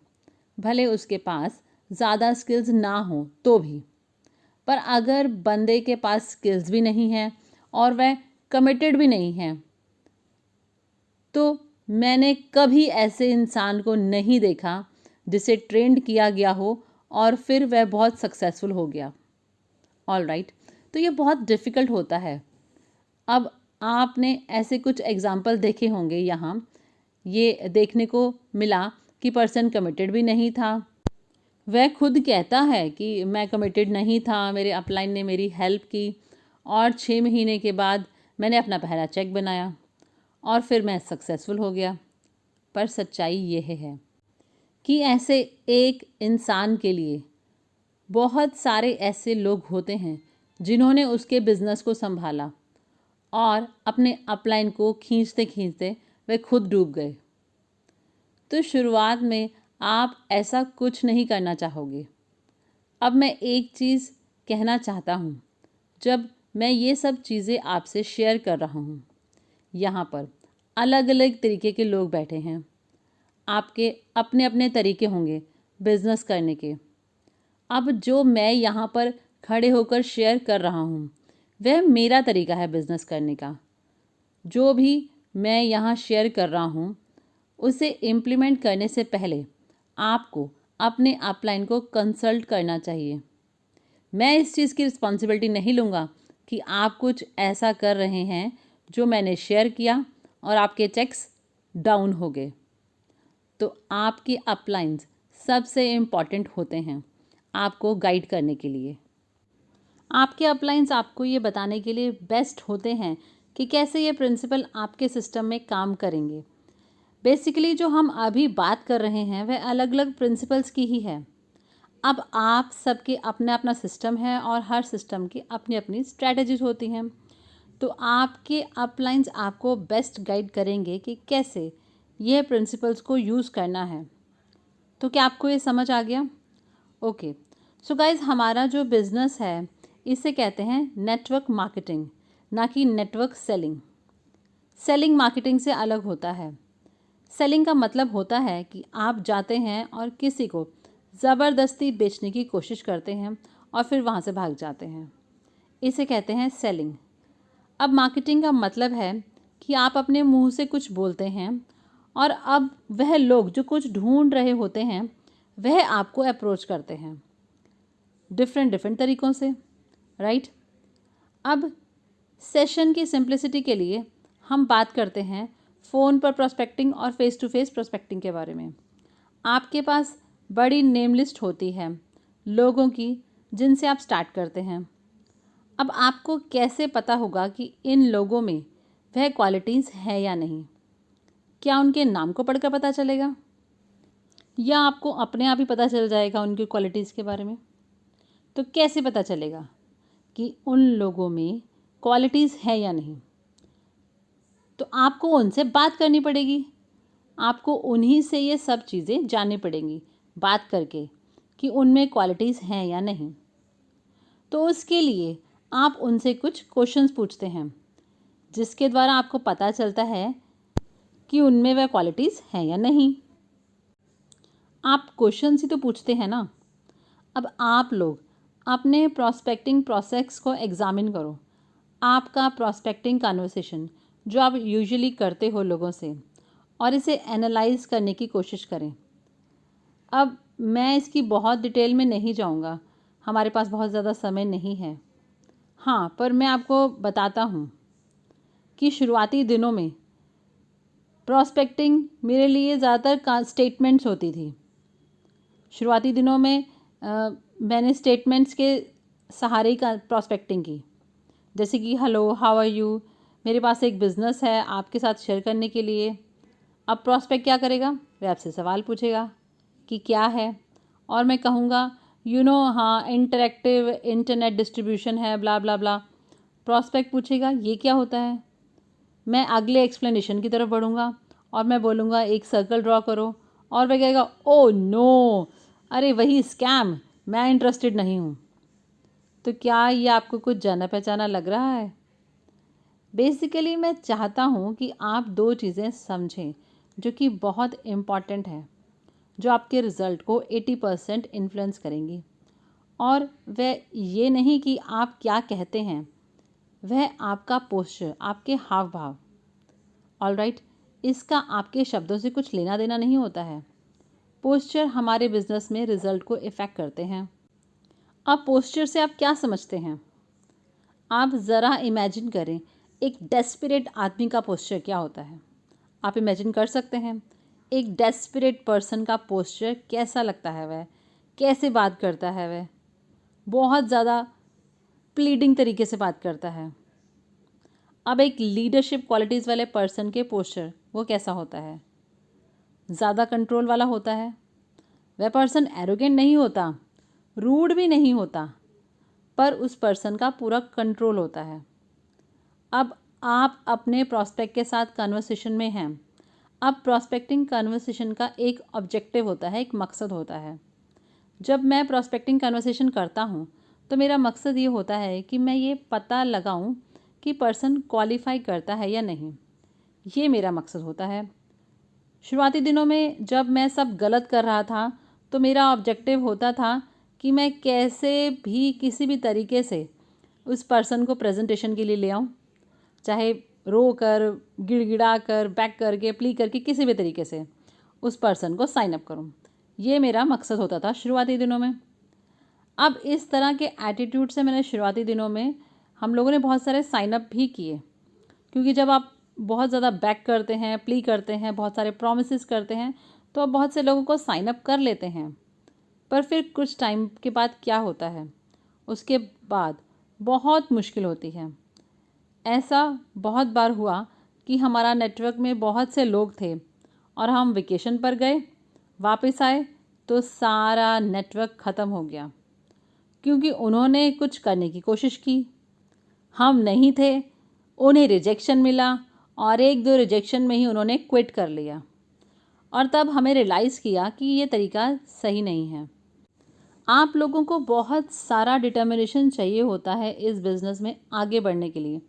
भले उसके पास ज़्यादा स्किल्स ना हो तो भी। पर अगर बंदे के पास स्किल्स भी नहीं है और वह कमिटेड भी नहीं है, तो मैंने कभी ऐसे इंसान को नहीं देखा जिसे ट्रेंड किया गया हो और फिर वह बहुत सक्सेसफुल हो गया। ऑलराइट, तो ये बहुत डिफ़िकल्ट होता है। अब आपने ऐसे कुछ एग्जाम्पल देखे होंगे, यहाँ ये देखने को मिला कि पर्सन कमिटेड भी नहीं था। वह खुद कहता है कि मैं कमिटेड नहीं था, मेरे अपलाइन ने मेरी हेल्प की और 6 महीने के बाद मैंने अपना पहला चेक बनाया और फिर मैं सक्सेसफुल हो गया। पर सच्चाई यह है कि ऐसे एक इंसान के लिए बहुत सारे ऐसे लोग होते हैं जिन्होंने उसके बिज़नेस को संभाला और अपने अपलाइन को खींचते खींचते वे खुद डूब गए। तो शुरुआत में आप ऐसा कुछ नहीं करना चाहोगे। अब मैं एक चीज़ कहना चाहता हूँ, जब मैं ये सब चीज़ें आपसे शेयर कर रहा हूँ, यहाँ पर अलग अलग तरीके के लोग बैठे हैं। आपके अपने अपने तरीके होंगे बिज़नेस करने के। अब जो मैं यहाँ पर खड़े होकर शेयर कर रहा हूँ वह मेरा तरीका है बिज़नेस करने का। जो भी मैं यहाँ शेयर कर रहा हूँ उसे इम्प्लीमेंट करने से पहले आपको अपने अपलाइन को कंसल्ट करना चाहिए। मैं इस चीज़ की रिस्पॉन्सिबिलिटी नहीं लूँगा कि आप कुछ ऐसा कर रहे हैं जो मैंने शेयर किया और आपके चेक्स डाउन हो गए। तो आपके अपलाइंस सबसे इम्पॉर्टेंट होते हैं आपको गाइड करने के लिए। आपके अपलाइंस आपको ये बताने के लिए बेस्ट होते हैं कि कैसे ये प्रिंसिपल आपके सिस्टम में काम करेंगे। बेसिकली जो हम अभी बात कर रहे हैं वह अलग अलग प्रिंसिपल्स की ही है। अब आप सबके अपना अपना सिस्टम है और हर सिस्टम की अपनी अपनी स्ट्रैटेजीज होती हैं। तो आपके अपलाइंस आपको बेस्ट गाइड करेंगे कि कैसे यह प्रिंसिपल्स को यूज़ करना है। तो क्या आपको ये समझ आ गया? ओके, सो गाइज, हमारा जो बिज़नेस है इसे कहते हैं नेटवर्क मार्केटिंग, ना कि नेटवर्क सेलिंग। सेलिंग मार्केटिंग से अलग होता है। सेलिंग का मतलब होता है कि आप जाते हैं और किसी को ज़बरदस्ती बेचने की कोशिश करते हैं और फिर वहाँ से भाग जाते हैं। इसे कहते हैं सेलिंग। अब मार्केटिंग का मतलब है कि आप अपने मुंह से कुछ बोलते हैं और अब वह लोग जो कुछ ढूंढ रहे होते हैं वह आपको अप्रोच करते हैं डिफरेंट तरीक़ों से, राइट। अब सेशन की सिंप्लिसिटी के लिए हम बात करते हैं फ़ोन पर प्रोस्पेक्टिंग और फेस टू फेस प्रोस्पेक्टिंग के बारे में। आपके पास बड़ी नेम लिस्ट होती है लोगों की जिनसे आप स्टार्ट करते हैं। अब आपको कैसे पता होगा कि इन लोगों में वह क्वालिटीज़ है या नहीं? क्या उनके नाम को पढ़कर पता चलेगा या आपको अपने आप ही पता चल जाएगा उनकी क्वालिटीज़ के बारे में? तो कैसे पता चलेगा कि उन लोगों में क्वालिटीज़ है या नहीं? तो आपको उनसे बात करनी पड़ेगी। आपको उन्हीं से ये सब चीज़ें जाननी पड़ेंगी बात करके कि उनमें क्वालिटीज़ हैं या नहीं। तो उसके लिए आप उनसे कुछ क्वेश्चंस पूछते हैं जिसके द्वारा आपको पता चलता है कि उनमें वह क्वालिटीज़ हैं या नहीं। आप क्वेश्चंस ही तो पूछते हैं ना। अब आप लोग अपने प्रॉस्पेक्टिंग प्रोसेस को एग्ज़ामिन करो। आपका प्रॉस्पेक्टिंग कन्वर्सेशन जो आप यूजुअली करते हो लोगों से, और इसे एनालाइज करने की कोशिश करें। अब मैं इसकी बहुत डिटेल में नहीं जाऊंगा, हमारे पास बहुत ज़्यादा समय नहीं है। हाँ, पर मैं आपको बताता हूँ कि शुरुआती दिनों में प्रॉस्पेक्टिंग मेरे लिए ज़्यादातर स्टेटमेंट्स होती थी। शुरुआती दिनों में मैंने स्टेटमेंट्स के सहारे का प्रॉस्पेक्टिंग की, जैसे कि हेलो, हाउ आर यू, मेरे पास एक बिज़नेस है आपके साथ शेयर करने के लिए। अब प्रॉस्पेक्ट क्या करेगा, वह आपसे सवाल पूछेगा कि क्या है, और मैं कहूँगा हाँ इंटरेक्टिव इंटरनेट डिस्ट्रीब्यूशन है, ब्ला ब्ला ब्ला। प्रॉस्पेक्ट पूछेगा ये क्या होता है, मैं अगले एक्सप्लेनेशन की तरफ बढ़ूँगा और मैं बोलूँगा एक सर्कल ड्रॉ करो, और वह कहेगा ओ नो, अरे वही स्कैम, मैं इंटरेस्टेड नहीं हूँ। तो क्या ये आपको कुछ जाना पहचाना लग रहा है? बेसिकली मैं चाहता हूँ कि आप दो चीज़ें समझें जो कि बहुत इम्पॉर्टेंट है, जो आपके रिज़ल्ट को 80% इन्फ्लुएंस करेंगी। और वह ये नहीं कि आप क्या कहते हैं, वह आपका पोस्चर, आपके हाव भाव। ऑलराइट, इसका आपके शब्दों से कुछ लेना देना नहीं होता है। पोस्चर हमारे बिजनेस में रिजल्ट को इफ़ेक्ट करते हैं। अब पोस्चर से आप क्या समझते हैं? आप ज़रा इमेजिन करें एक डेस्परेट आदमी का पोस्चर क्या होता है। आप इमेजिन कर सकते हैं एक डेस्परेट पर्सन का पोस्चर कैसा लगता है, वह कैसे बात करता है, वह बहुत ज़्यादा प्लीडिंग तरीके से बात करता है। अब एक लीडरशिप क्वालिटीज़ वाले पर्सन के पोस्चर वो कैसा होता है? ज़्यादा कंट्रोल वाला होता है। वह पर्सन एरोगेंट नहीं होता, रूड भी नहीं होता, पर उस पर्सन का पूरा कंट्रोल होता है। अब आप अपने प्रॉस्पेक्ट के साथ कन्वर्सेशन में हैं। अब प्रॉस्पेक्टिंग कन्वर्सेशन का एक ऑब्जेक्टिव होता है, एक मकसद होता है। जब मैं प्रॉस्पेक्टिंग कन्वर्सेशन करता हूँ तो मेरा मकसद ये होता है कि मैं ये पता लगाऊँ कि पर्सन क्वालिफाई करता है या नहीं, ये मेरा मकसद होता है। शुरुआती दिनों में जब मैं सब गलत कर रहा था तो मेरा ऑब्जेक्टिव होता था कि मैं कैसे भी किसी भी तरीके से उस पर्सन को प्रेजेंटेशन के लिए ले आऊँ, चाहे रो कर, गिड़गिड़ा कर, बैक करके, प्ली करके, किसी भी तरीके से उस पर्सन को साइन अप करूँ। ये मेरा मकसद होता था शुरुआती दिनों में। अब इस तरह के एटीट्यूड से मैंने शुरुआती दिनों में हम लोगों ने बहुत सारे साइन अप भी किए, क्योंकि जब आप बहुत ज़्यादा बैक करते हैं, प्ली करते हैं, बहुत सारे प्रोमिसेस करते हैं, तो आप बहुत से लोगों को साइन अप कर लेते हैं। पर फिर कुछ टाइम के बाद क्या होता है, उसके बाद बहुत मुश्किल होती है। ऐसा बहुत बार हुआ कि हमारा नेटवर्क में बहुत से लोग थे और हम वेकेशन पर गए, वापस आए तो सारा नेटवर्क ख़त्म हो गया, क्योंकि उन्होंने कुछ करने की कोशिश की, हम नहीं थे, उन्हें रिजेक्शन मिला और एक दो रिजेक्शन में ही उन्होंने क्विट कर लिया। और तब हमें रियलाइज़ किया कि ये तरीका सही नहीं है। आप लोगों को बहुत सारा डिटर्मिनेशन चाहिए होता है इस बिज़नेस में आगे बढ़ने के लिए।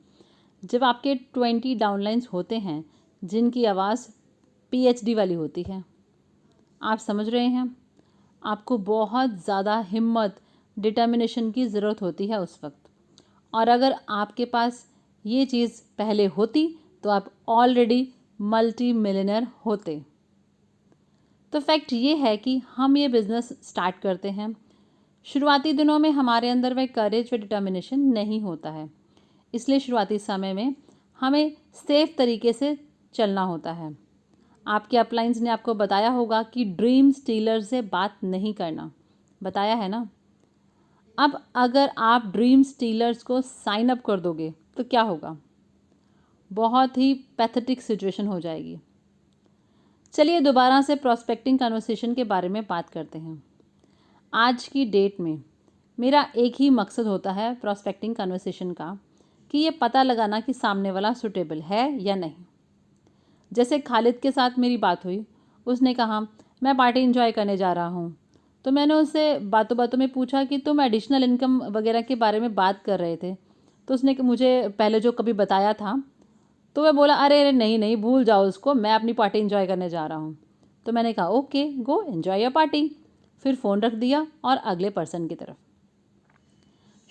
जब आपके 20 डाउनलाइंस होते हैं जिनकी आवाज़ PhD वाली होती है, आप समझ रहे हैं, आपको बहुत ज़्यादा हिम्मत, डिटर्मिनेशन की ज़रूरत होती है उस वक्त। और अगर आपके पास ये चीज़ पहले होती तो आप ऑलरेडी मल्टी मिलियनर होते। तो फैक्ट ये है कि हम ये बिज़नेस स्टार्ट करते हैं, शुरुआती दिनों में हमारे अंदर वह करेज व डिटर्मिनेशन नहीं होता है, इसलिए शुरुआती समय में हमें सेफ तरीके से चलना होता है। आपके अपलाइंस ने आपको बताया होगा कि ड्रीम स्टीलर से बात नहीं करना, बताया है ना। अब अगर आप ड्रीम स्टीलर्स को साइन अप कर दोगे तो क्या होगा, बहुत ही पैथेटिक सिचुएशन हो जाएगी। चलिए दोबारा से प्रॉस्पेक्टिंग कन्वर्सेशन के बारे में बात करते हैं। आज की डेट में मेरा एक ही मकसद होता है प्रॉस्पेक्टिंग कन्वर्सेशन का, कि ये पता लगाना कि सामने वाला सूटेबल है या नहीं। जैसे खालिद के साथ मेरी बात हुई, उसने कहा मैं पार्टी एंजॉय करने जा रहा हूँ, तो मैंने उससे बातों बातों में पूछा कि तुम एडिशनल इनकम वगैरह के बारे में बात कर रहे थे, तो उसने मुझे पहले जो कभी बताया था, तो वह बोला अरे अरे नहीं नहीं भूल जाओ उसको, मैं अपनी पार्टी एंजॉय करने जा रहा हूँ। तो मैंने कहा okay go enjoy your party, फिर फ़ोन रख दिया और अगले पर्सन की तरफ।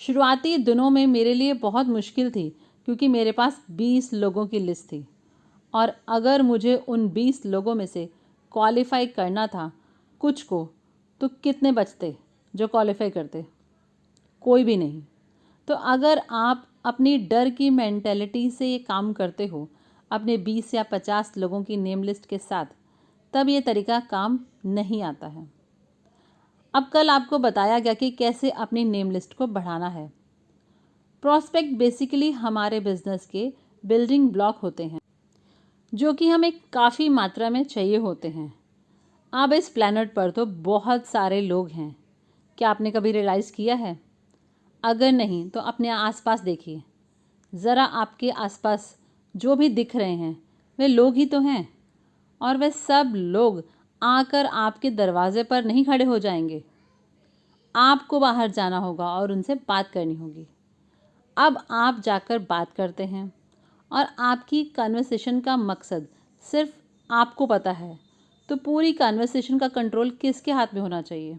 शुरुआती दिनों में मेरे लिए बहुत मुश्किल थी, क्योंकि मेरे पास 20 लोगों की लिस्ट थी, और अगर मुझे उन 20 लोगों में से क्वालिफाई करना था कुछ को, तो कितने बचते जो क्वालिफाई करते? कोई भी नहीं। तो अगर आप अपनी डर की मेंटेलिटी से ये काम करते हो, अपने 20 या 50 लोगों की नेम लिस्ट के साथ, तब ये तरीका काम नहीं आता है। अब कल आपको बताया गया कि कैसे अपनी नेम लिस्ट को बढ़ाना है। प्रॉस्पेक्ट बेसिकली हमारे बिजनेस के बिल्डिंग ब्लॉक होते हैं जो कि हमें काफ़ी मात्रा में चाहिए होते हैं। अब इस प्लैनेट पर तो बहुत सारे लोग हैं, क्या आपने कभी रियलाइज़ किया है? अगर नहीं तो अपने आसपास देखिए, ज़रा आपके आसपास जो भी दिख रहे हैं वे लोग ही तो हैं, और वे सब लोग आकर आपके दरवाजे पर नहीं खड़े हो जाएंगे। आपको बाहर जाना होगा और उनसे बात करनी होगी। अब आप जाकर बात करते हैं और आपकी कन्वर्सेशन का मकसद सिर्फ आपको पता है, तो पूरी कन्वर्सेशन का कंट्रोल किसके हाथ में होना चाहिए?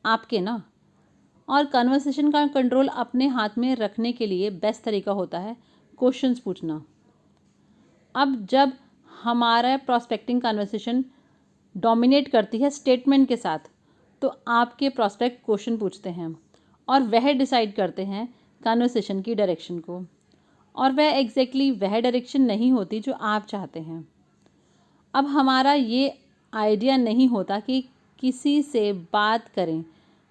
आपके ना। और कन्वर्सेशन का कंट्रोल अपने हाथ में रखने के लिए बेस्ट तरीका होता है क्वेश्चंस पूछना। अब जब हमारा प्रॉस्पेक्टिंग कन्वर्सेशन डोमिनेट करती है स्टेटमेंट के साथ, तो आपके प्रॉस्पेक्ट क्वेश्चन पूछते हैं और वह डिसाइड करते हैं कन्वर्सेशन की डायरेक्शन को, और वह एग्जैक्टली वह डायरेक्शन नहीं होती जो आप चाहते हैं। अब हमारा ये आइडिया नहीं होता कि किसी से बात करें,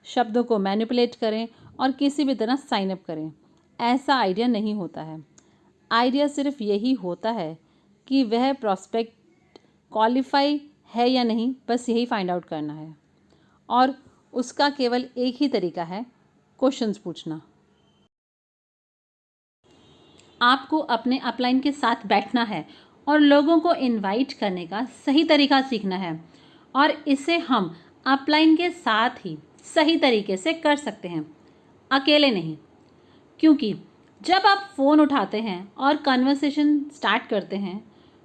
शब्दों को मैनिपुलेट करें और किसी भी तरह साइन अप करें, ऐसा आइडिया नहीं होता है। आइडिया सिर्फ यही होता है कि वह प्रॉस्पेक्ट क्वालिफाई है या नहीं, बस यही फाइंड आउट करना है, और उसका केवल एक ही तरीका है, क्वेश्चंस पूछना। आपको अपने अपलाइन के साथ बैठना है और लोगों को इनवाइट करने का सही तरीका सीखना है, और इसे हम अपलाइन के साथ ही सही तरीके से कर सकते हैं, अकेले नहीं। क्योंकि जब आप फ़ोन उठाते हैं और कन्वर्सेशन स्टार्ट करते हैं,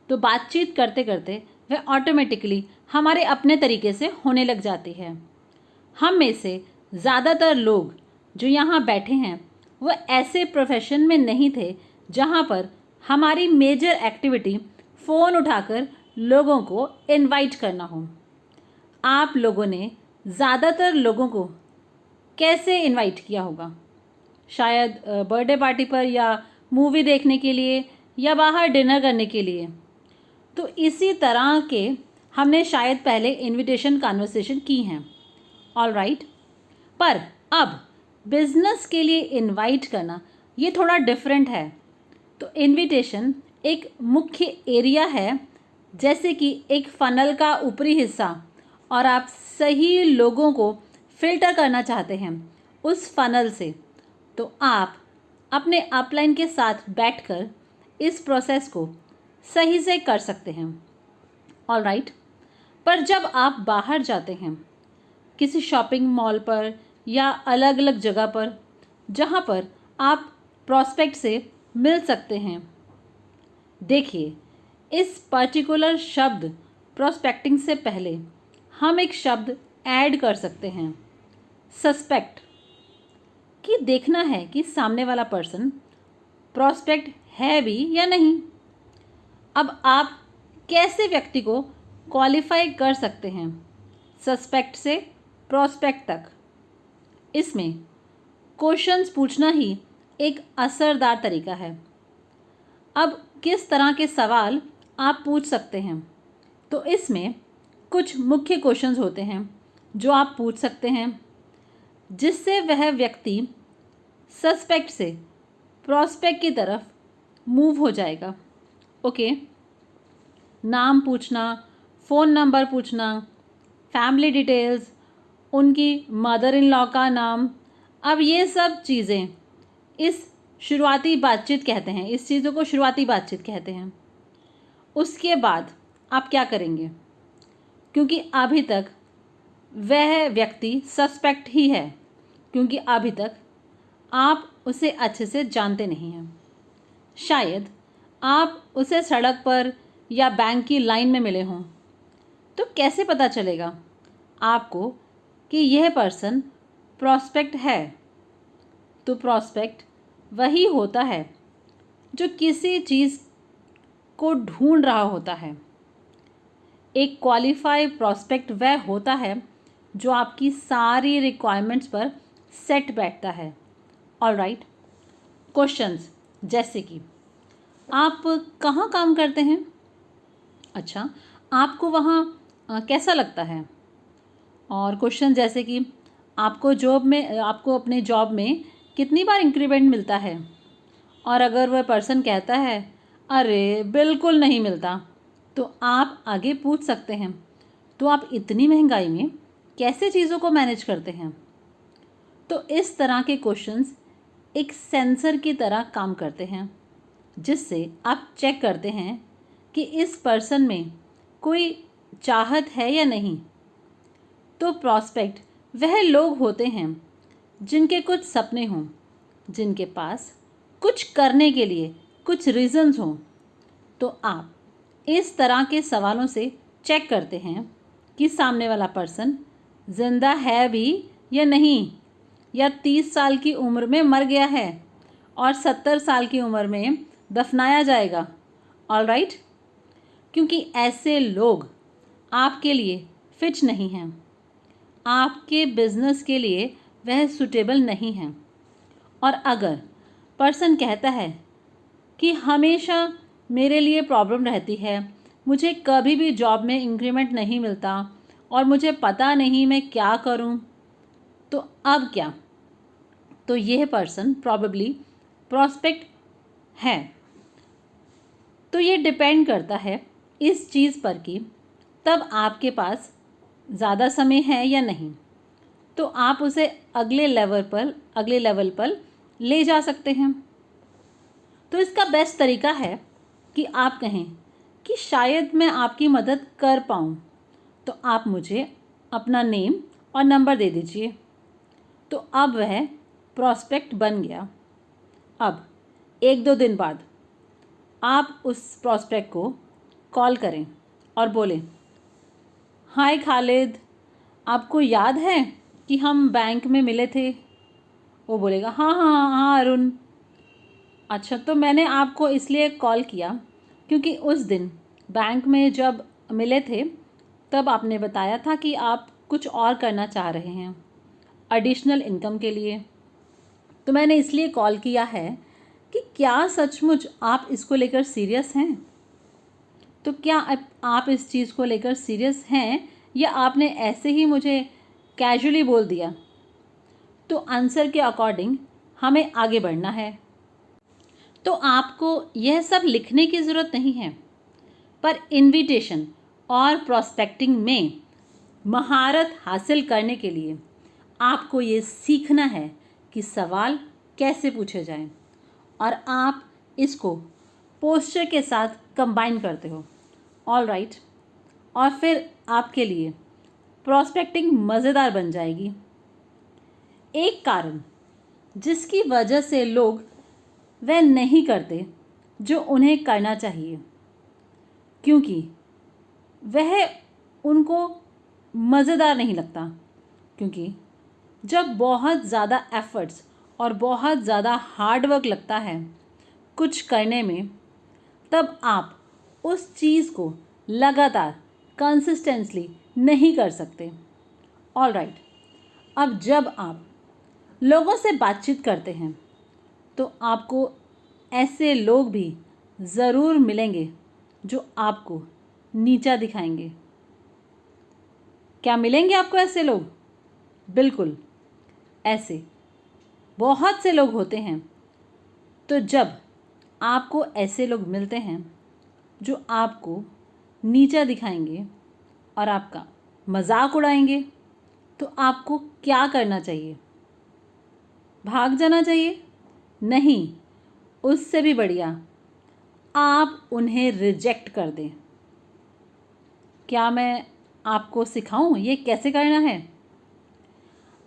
तो बातचीत करते करते वह ऑटोमेटिकली हमारे अपने तरीके से होने लग जाती है। हम में से ज़्यादातर लोग जो यहाँ बैठे हैं वो ऐसे प्रोफेशन में नहीं थे जहाँ पर हमारी मेजर एक्टिविटी फ़ोन उठाकर लोगों को इनवाइट करना हो। आप लोगों ने ज़्यादातर लोगों को कैसे इनवाइट किया होगा? शायद बर्थडे पार्टी पर, या मूवी देखने के लिए, या बाहर डिनर करने के लिए। तो इसी तरह के हमने शायद पहले इनविटेशन कन्वर्सेशन की हैं, ऑल राइट। पर अब बिजनेस के लिए इनवाइट करना ये थोड़ा डिफरेंट है। तो इनविटेशन एक मुख्य एरिया है, जैसे कि एक फ़नल का ऊपरी हिस्सा, और आप सही लोगों को फिल्टर करना चाहते हैं उस फ़नल से, तो आप अपने अपलाइन के साथ बैठकर इस प्रोसेस को सही से कर सकते हैं, ऑल राइट। पर जब आप बाहर जाते हैं किसी शॉपिंग मॉल पर या अलग अलग जगह पर जहाँ पर आप प्रॉस्पेक्ट से मिल सकते हैं, देखिए, इस पर्टिकुलर शब्द प्रॉस्पेक्टिंग से पहले हम एक शब्द ऐड कर सकते हैं, सस्पेक्ट, कि देखना है कि सामने वाला पर्सन प्रॉस्पेक्ट है भी या नहीं। अब आप कैसे व्यक्ति को क्वालिफाई कर सकते हैं सस्पेक्ट से प्रॉस्पेक्ट तक? इसमें क्वेश्चंस पूछना ही एक असरदार तरीका है। अब किस तरह के सवाल आप पूछ सकते हैं? तो इसमें कुछ मुख्य क्वेश्चंस होते हैं जो आप पूछ सकते हैं, जिससे वह व्यक्ति सस्पेक्ट से प्रॉस्पेक्ट की तरफ मूव हो जाएगा। ओके, नाम पूछना, फ़ोन नंबर पूछना, फैमिली डिटेल्स, उनकी मदर इन लॉ का नाम। अब ये सब चीज़ें इस शुरुआती बातचीत कहते हैं, इस चीज़ों को शुरुआती बातचीत कहते हैं। उसके बाद आप क्या करेंगे? क्योंकि अभी तक वह व्यक्ति सस्पेक्ट ही है, क्योंकि अभी तक आप उसे अच्छे से जानते नहीं हैं। शायद आप उसे सड़क पर या बैंक की लाइन में मिले हों, तो कैसे पता चलेगा आपको कि यह पर्सन प्रॉस्पेक्ट है? तो प्रॉस्पेक्ट वही होता है जो किसी चीज़ को ढूंढ रहा होता है। एक क्वालिफाइड प्रॉस्पेक्ट वह होता है जो आपकी सारी रिक्वायरमेंट्स पर सेट बैठता है, ऑल राइट। क्वेश्चंस जैसे कि आप कहाँ काम करते हैं? अच्छा, आपको वहाँ कैसा लगता है? और क्वेश्चन जैसे कि आपको अपने जॉब में कितनी बार इंक्रीमेंट मिलता है, और अगर वह पर्सन कहता है अरे बिल्कुल नहीं मिलता, तो आप आगे पूछ सकते हैं तो आप इतनी महंगाई में कैसे चीज़ों को मैनेज करते हैं। तो इस तरह के क्वेश्चंस एक सेंसर की तरह काम करते हैं, जिससे आप चेक करते हैं कि इस पर्सन में कोई चाहत है या नहीं। तो प्रॉस्पेक्ट वह लोग होते हैं जिनके कुछ सपने हों, जिनके पास कुछ करने के लिए कुछ रीज़न्स हों। तो आप इस तरह के सवालों से चेक करते हैं कि सामने वाला पर्सन ज़िंदा है भी या नहीं, या 30 साल की उम्र में मर गया है और 70 साल की उम्र में दफनाया जाएगा। ऑल राइट, क्योंकि ऐसे लोग आपके लिए फिट नहीं हैं, आपके बिजनेस के लिए वह सूटेबल नहीं हैं। और अगर पर्सन कहता है कि हमेशा मेरे लिए प्रॉब्लम रहती है, मुझे कभी भी जॉब में इंक्रीमेंट नहीं मिलता और मुझे पता नहीं मैं क्या करूं, तो अब क्या? तो यह पर्सन प्रॉबेबली प्रॉस्पेक्ट है। तो ये डिपेंड करता है इस चीज़ पर कि तब आपके पास ज़्यादा समय है या नहीं, तो आप उसे अगले लेवल पर ले जा सकते हैं। तो इसका बेस्ट तरीका है कि आप कहें कि शायद मैं आपकी मदद कर पाऊँ, तो आप मुझे अपना नेम और नंबर दे दीजिए। तो अब वह प्रॉस्पेक्ट बन गया। अब 1-2 दिन बाद आप उस प्रॉस्पेक्ट को कॉल करें और बोलें, हाय खालिद, आपको याद है कि हम बैंक में मिले थे? वो बोलेगा हाँ हाँ हाँ हाँ अरुण। अच्छा, तो मैंने आपको इसलिए कॉल किया क्योंकि उस दिन बैंक में जब मिले थे तब आपने बताया था कि आप कुछ और करना चाह रहे हैं एडिशनल इनकम के लिए। तो मैंने इसलिए कॉल किया है कि क्या सचमुच आप इसको लेकर सीरियस हैं? तो क्या आप इस चीज़ को लेकर सीरियस हैं या आपने ऐसे ही मुझे कैजुअली बोल दिया? तो आंसर के अकॉर्डिंग हमें आगे बढ़ना है। तो आपको यह सब लिखने की ज़रूरत नहीं है, पर इनविटेशन और प्रॉस्पेक्टिंग में महारत हासिल करने के लिए आपको ये सीखना है कि सवाल कैसे पूछे जाएं, और आप इसको पोस्चर के साथ कंबाइन करते हो। ऑल राइट, और फिर आपके लिए प्रॉस्पेक्टिंग मज़ेदार बन जाएगी। एक कारण जिसकी वजह से लोग वह नहीं करते जो उन्हें करना चाहिए, क्योंकि वह उनको मज़ेदार नहीं लगता। क्योंकि जब बहुत ज़्यादा एफ़र्ट्स और बहुत ज़्यादा हार्ड वर्क लगता है कुछ करने में, तब आप उस चीज़ को लगातार कंसिस्टेंटली नहीं कर सकते। ऑल राइट, अब जब आप लोगों से बातचीत करते हैं तो आपको ऐसे लोग भी ज़रूर मिलेंगे जो आपको नीचा दिखाएंगे। क्या मिलेंगे आपको ऐसे लोग? बिल्कुल, ऐसे बहुत से लोग होते हैं। तो जब आपको ऐसे लोग मिलते हैं जो आपको नीचा दिखाएंगे और आपका मजाक उड़ाएंगे, तो आपको क्या करना चाहिए? भाग जाना चाहिए? नहीं, उससे भी बढ़िया आप उन्हें रिजेक्ट कर दें। क्या मैं आपको सिखाऊं ये कैसे करना है?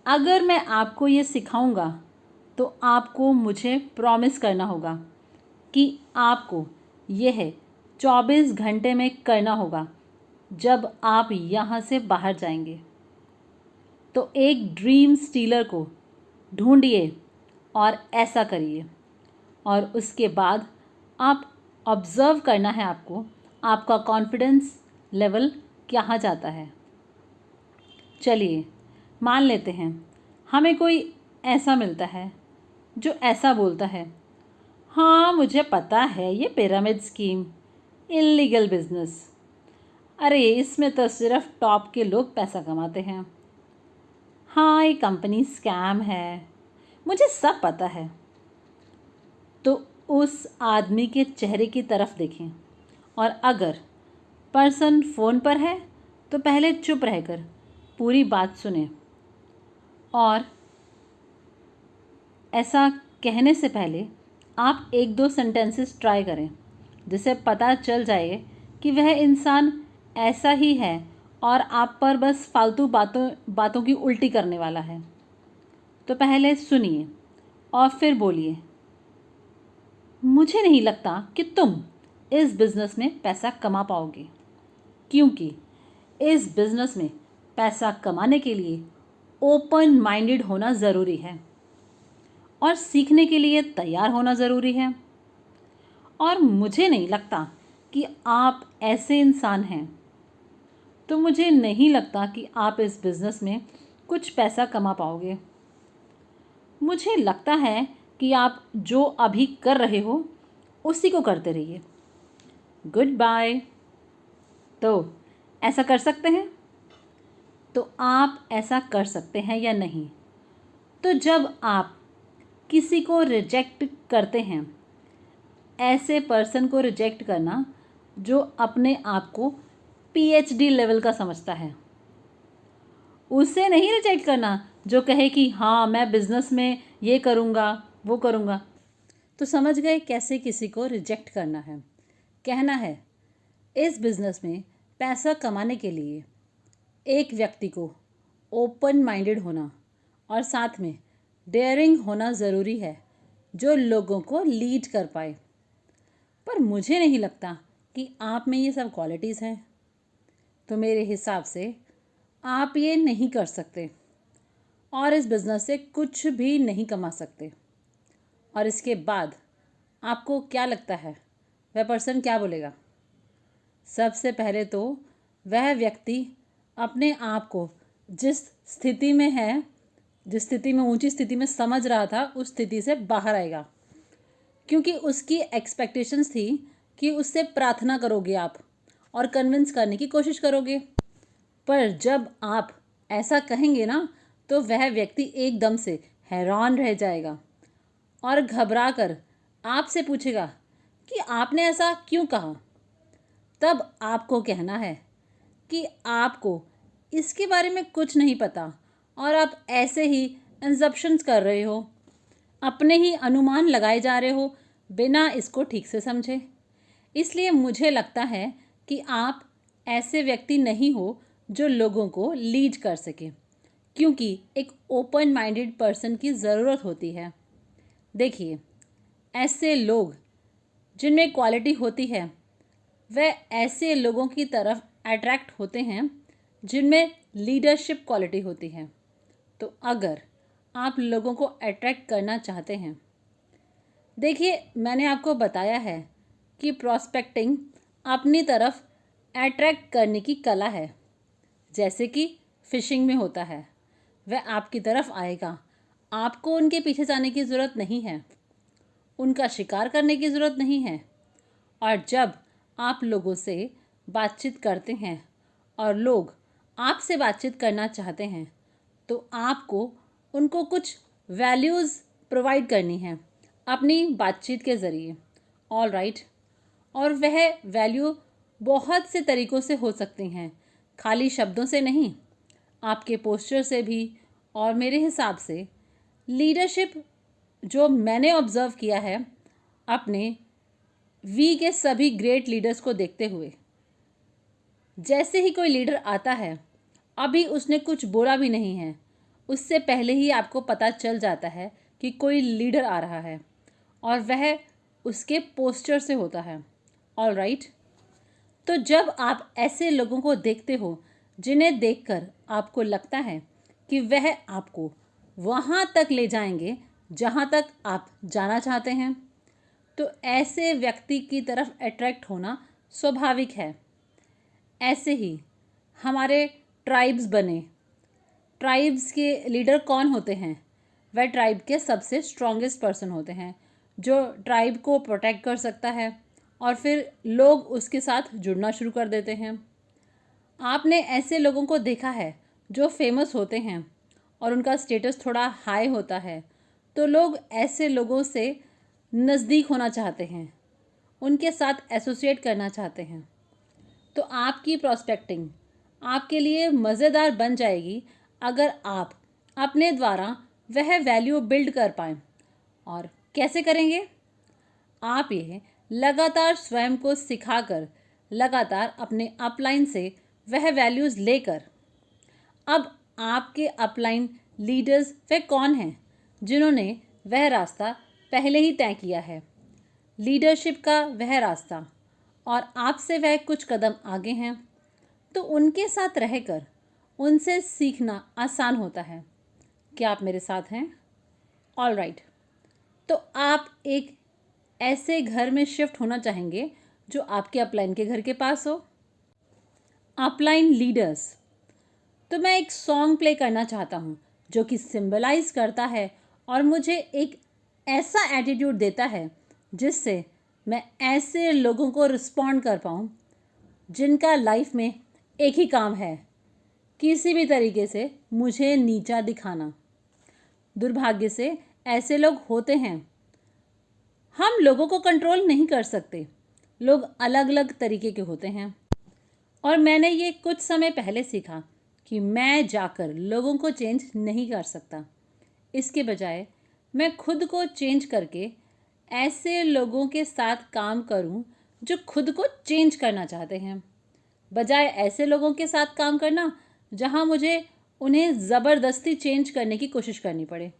अगर मैं आपको ये सिखाऊंगा तो आपको मुझे प्रॉमिस करना होगा कि आपको यह 24 घंटे में करना होगा जब आप यहाँ से बाहर जाएंगे। तो एक ड्रीम स्टीलर को ढूंढिए और ऐसा करिए, और उसके बाद आप ऑब्ज़र्व करना है आपको आपका कॉन्फिडेंस लेवल कहाँ जाता है। चलिए मान लेते हैं हमें कोई ऐसा मिलता है जो ऐसा बोलता है, हाँ मुझे पता है ये पिरामिड स्कीम, इल्लीगल बिजनेस, अरे इसमें तो सिर्फ टॉप के लोग पैसा कमाते हैं, हाँ ये कंपनी स्कैम है, मुझे सब पता है। तो उस आदमी के चेहरे की तरफ देखें और अगर पर्सन फ़ोन पर है तो पहले चुप रहकर पूरी बात सुने और ऐसा कहने से पहले आप एक दो सेंटेंसेस ट्राई करें जिससे पता चल जाए कि वह इंसान ऐसा ही है और आप पर बस फालतू बातों की उल्टी करने वाला है। तो पहले सुनिए और फिर बोलिए, मुझे नहीं लगता कि तुम इस बिज़नेस में पैसा कमा पाओगे, क्योंकि इस बिज़नेस में पैसा कमाने के लिए ओपन माइंडेड होना ज़रूरी है और सीखने के लिए तैयार होना ज़रूरी है। और मुझे नहीं लगता कि आप ऐसे इंसान हैं, तो मुझे नहीं लगता कि आप इस बिज़नेस में कुछ पैसा कमा पाओगे। मुझे लगता है कि आप जो अभी कर रहे हो उसी को करते रहिए। Good bye. तो ऐसा कर सकते हैं? तो आप ऐसा कर सकते हैं या नहीं? तो जब आप किसी को रिजेक्ट करते हैं, ऐसे पर्सन को रिजेक्ट करना जो अपने आप को पीएचडी लेवल का समझता है, उसे नहीं रिजेक्ट करना जो कहे कि हाँ मैं बिज़नेस में ये करूँगा वो करूँगा। तो समझ गए कैसे किसी को रिजेक्ट करना है। कहना है इस बिज़नेस में पैसा कमाने के लिए एक व्यक्ति को ओपन माइंडेड होना और साथ में डेयरिंग होना ज़रूरी है जो लोगों को लीड कर पाए। पर मुझे नहीं लगता कि आप में ये सब क्वालिटीज़ हैं, तो मेरे हिसाब से आप ये नहीं कर सकते और इस बिज़नेस से कुछ भी नहीं कमा सकते। और इसके बाद आपको क्या लगता है वह पर्सन क्या बोलेगा? सबसे पहले तो वह व्यक्ति अपने आप को जिस स्थिति में है, जिस स्थिति में ऊंची स्थिति में समझ रहा था, उस स्थिति से बाहर आएगा, क्योंकि उसकी एक्सपेक्टेशंस थी कि उससे प्रार्थना करोगे आप और कन्विंस करने की कोशिश करोगे। पर जब आप ऐसा कहेंगे ना, तो वह व्यक्ति एकदम से हैरान रह जाएगा और घबरा कर आपसे पूछेगा कि आपने ऐसा क्यों कहा। तब आपको कहना है कि आपको इसके बारे में कुछ नहीं पता और आप ऐसे ही इंजप्शंस कर रहे हो, अपने ही अनुमान लगाए जा रहे हो बिना इसको ठीक से समझे। इसलिए मुझे लगता है कि आप ऐसे व्यक्ति नहीं हो जो लोगों को लीड कर सके, क्योंकि एक ओपन माइंडेड पर्सन की ज़रूरत होती है। देखिए, ऐसे लोग जिनमें क्वालिटी होती है वह ऐसे लोगों की तरफ अट्रैक्ट होते हैं जिनमें लीडरशिप क्वालिटी होती है। तो अगर आप लोगों को अट्रैक्ट करना चाहते हैं, देखिए मैंने आपको बताया है कि प्रॉस्पेक्टिंग अपनी तरफ अट्रैक्ट करने की कला है, जैसे कि फिशिंग में होता है। वह आपकी तरफ आएगा, आपको उनके पीछे जाने की ज़रूरत नहीं है, उनका शिकार करने की ज़रूरत नहीं है। और जब आप लोगों से बातचीत करते हैं और लोग आपसे बातचीत करना चाहते हैं, तो आपको उनको कुछ वैल्यूज़ प्रोवाइड करनी है अपनी बातचीत के ज़रिए। All right. और वह वैल्यू बहुत से तरीक़ों से हो सकती हैं, खाली शब्दों से नहीं, आपके पोस्चर से भी। और मेरे हिसाब से लीडरशिप जो मैंने ऑब्ज़र्व किया है अपने वी के सभी ग्रेट लीडर्स को देखते हुए, जैसे ही कोई लीडर आता है, अभी उसने कुछ बोला भी नहीं है, उससे पहले ही आपको पता चल जाता है कि कोई लीडर आ रहा है और वह उसके पोस्चर से होता है। All right. तो जब आप ऐसे लोगों को देखते हो जिन्हें देखकर आपको लगता है कि वह आपको वहाँ तक ले जाएंगे जहाँ तक आप जाना चाहते हैं, तो ऐसे व्यक्ति की तरफ अट्रैक्ट होना स्वाभाविक है। ऐसे ही हमारे ट्राइब्स बने। ट्राइब्स के लीडर कौन होते हैं? वह ट्राइब के सबसे स्ट्रॉन्गेस्ट पर्सन होते हैं जो ट्राइब को प्रोटेक्ट कर सकता है और फिर लोग उसके साथ जुड़ना शुरू कर देते हैं। आपने ऐसे लोगों को देखा है जो फेमस होते हैं और उनका स्टेटस थोड़ा हाई होता है तो लोग ऐसे लोगों से नज़दीक होना चाहते हैं, उनके साथ एसोसिएट करना चाहते हैं। तो आपकी प्रॉस्पेक्टिंग आपके लिए मज़ेदार बन जाएगी अगर आप अपने द्वारा वह वैल्यू बिल्ड कर पाएँ। और कैसे करेंगे? आप ये लगातार स्वयं को सिखाकर, लगातार अपने अपलाइन से वह वैल्यूज़ लेकर, अब आपके अपलाइन लीडर्स वे कौन हैं जिन्होंने वह रास्ता पहले ही तय किया है, लीडरशिप का वह रास्ता, और आपसे वह कुछ कदम आगे हैं, तो उनके साथ रहकर उनसे सीखना आसान होता है। क्या आप मेरे साथ हैं? All right. तो आप एक ऐसे घर में शिफ्ट होना चाहेंगे जो आपके अपलाइन के घर के पास हो। अपलाइन लीडर्स, तो मैं एक सॉन्ग प्ले करना चाहता हूँ जो कि सिंबलाइज करता है और मुझे एक ऐसा एटीट्यूड देता है जिससे मैं ऐसे लोगों को रिस्पॉन्ड कर पाऊँ जिनका लाइफ में एक ही काम है, किसी भी तरीके से मुझे नीचा दिखाना। दुर्भाग्य से ऐसे लोग होते हैं। हम लोगों को कंट्रोल नहीं कर सकते, लोग अलग अलग तरीके के होते हैं। और मैंने ये कुछ समय पहले सीखा कि मैं जाकर लोगों को चेंज नहीं कर सकता। इसके बजाय मैं खुद को चेंज करके ऐसे लोगों के साथ काम करूं जो खुद को चेंज करना चाहते हैं, बजाय ऐसे लोगों के साथ काम करना जहां मुझे उन्हें ज़बरदस्ती चेंज करने की कोशिश करनी पड़े,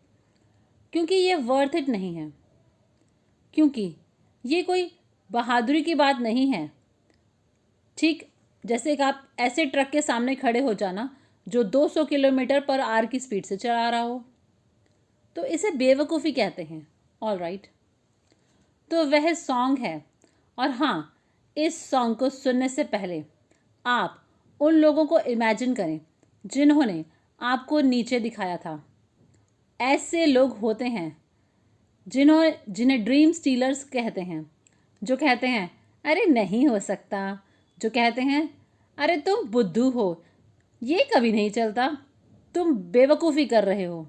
क्योंकि ये वर्थ इट नहीं है। क्योंकि ये कोई बहादुरी की बात नहीं है। ठीक जैसे कि आप ऐसे ट्रक के सामने खड़े हो जाना जो 200 किलोमीटर पर आवर की स्पीड से चला रहा हो, तो इसे बेवकूफ़ी कहते हैं। All right. तो वह सॉन्ग है। और हाँ, इस सॉन्ग को सुनने से पहले आप उन लोगों को इमेजिन करें जिन्होंने आपको नीचे दिखाया था। ऐसे लोग होते हैं जिन्हें ड्रीम स्टीलर्स कहते हैं, जो कहते हैं अरे नहीं हो सकता, जो कहते हैं अरे तुम बुद्धू हो, ये कभी नहीं चलता, तुम बेवकूफ़ी कर रहे हो।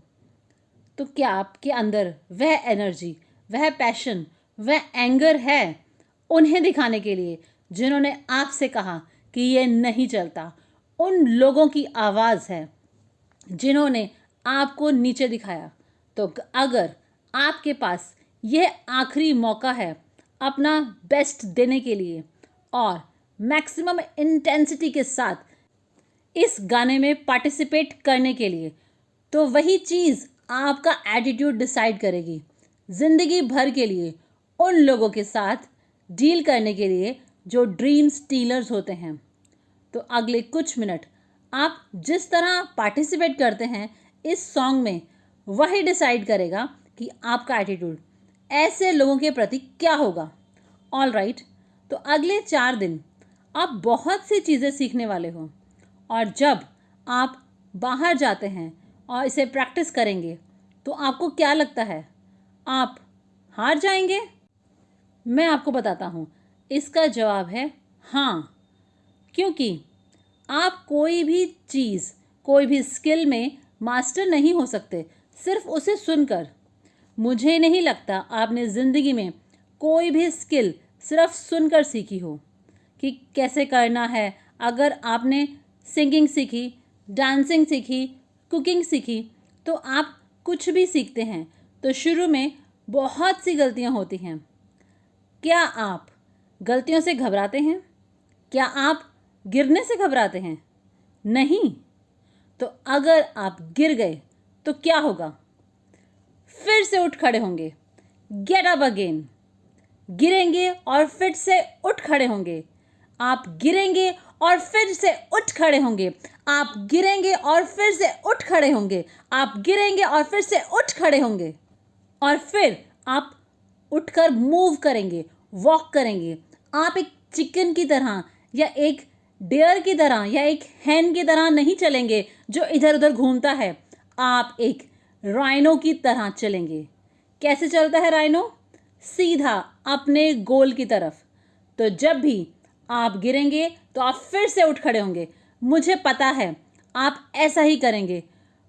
तो क्या आपके अंदर वह एनर्जी, वह पैशन, वह एंगर है उन्हें दिखाने के लिए जिन्होंने आपसे कहा कि ये नहीं चलता? उन लोगों की आवाज़ है जिन्होंने आपको नीचे दिखाया। तो अगर आपके पास यह आखिरी मौका है अपना बेस्ट देने के लिए और मैक्सिमम इंटेंसिटी के साथ इस गाने में पार्टिसिपेट करने के लिए, तो वही चीज़ आपका एटीट्यूड डिसाइड करेगी ज़िंदगी भर के लिए उन लोगों के साथ डील करने के लिए जो ड्रीम स्टीलर्स होते हैं। तो अगले कुछ मिनट आप जिस तरह पार्टिसिपेट करते हैं इस सॉन्ग में, वही डिसाइड करेगा कि आपका एटीट्यूड ऐसे लोगों के प्रति क्या होगा। All right. तो अगले 4 दिन आप बहुत सी चीज़ें सीखने वाले हो, और जब आप बाहर जाते हैं और इसे प्रैक्टिस करेंगे तो आपको क्या लगता है, आप हार जाएंगे? मैं आपको बताता हूँ, इसका जवाब है हाँ। क्योंकि आप कोई भी चीज़, कोई भी स्किल में मास्टर नहीं हो सकते सिर्फ उसे सुनकर। मुझे नहीं लगता आपने ज़िंदगी में कोई भी स्किल सिर्फ सुनकर सीखी हो कि कैसे करना है। अगर आपने सिंगिंग सीखी, डांसिंग सीखी, कुकिंग सीखी, तो आप कुछ भी सीखते हैं तो शुरू में बहुत सी गलतियां होती हैं। क्या आप गलतियों से घबराते हैं? क्या आप गिरने से घबराते हैं? नहीं। तो अगर आप गिर गए तो क्या होगा? फिर से उठ खड़े होंगे, गेट अप अगेन। गिरेंगे और फिर से उठ खड़े होंगे। आप गिरेंगे और फिर से उठ खड़े होंगे। आप गिरेंगे और फिर से उठ खड़े होंगे। आप गिरेंगे और फिर से उठ खड़े होंगे। और फिर आप उठकर मूव करेंगे, वॉक करेंगे। आप एक चिकन की तरह या एक डेयर की तरह या एक हैन की तरह नहीं चलेंगे जो इधर उधर घूमता है। आप एक राइनो की तरह चलेंगे। कैसे चलता है राइनो? सीधा अपने गोल की तरफ। तो जब भी आप गिरेंगे तो आप फिर से उठ खड़े होंगे। मुझे पता है आप ऐसा ही करेंगे।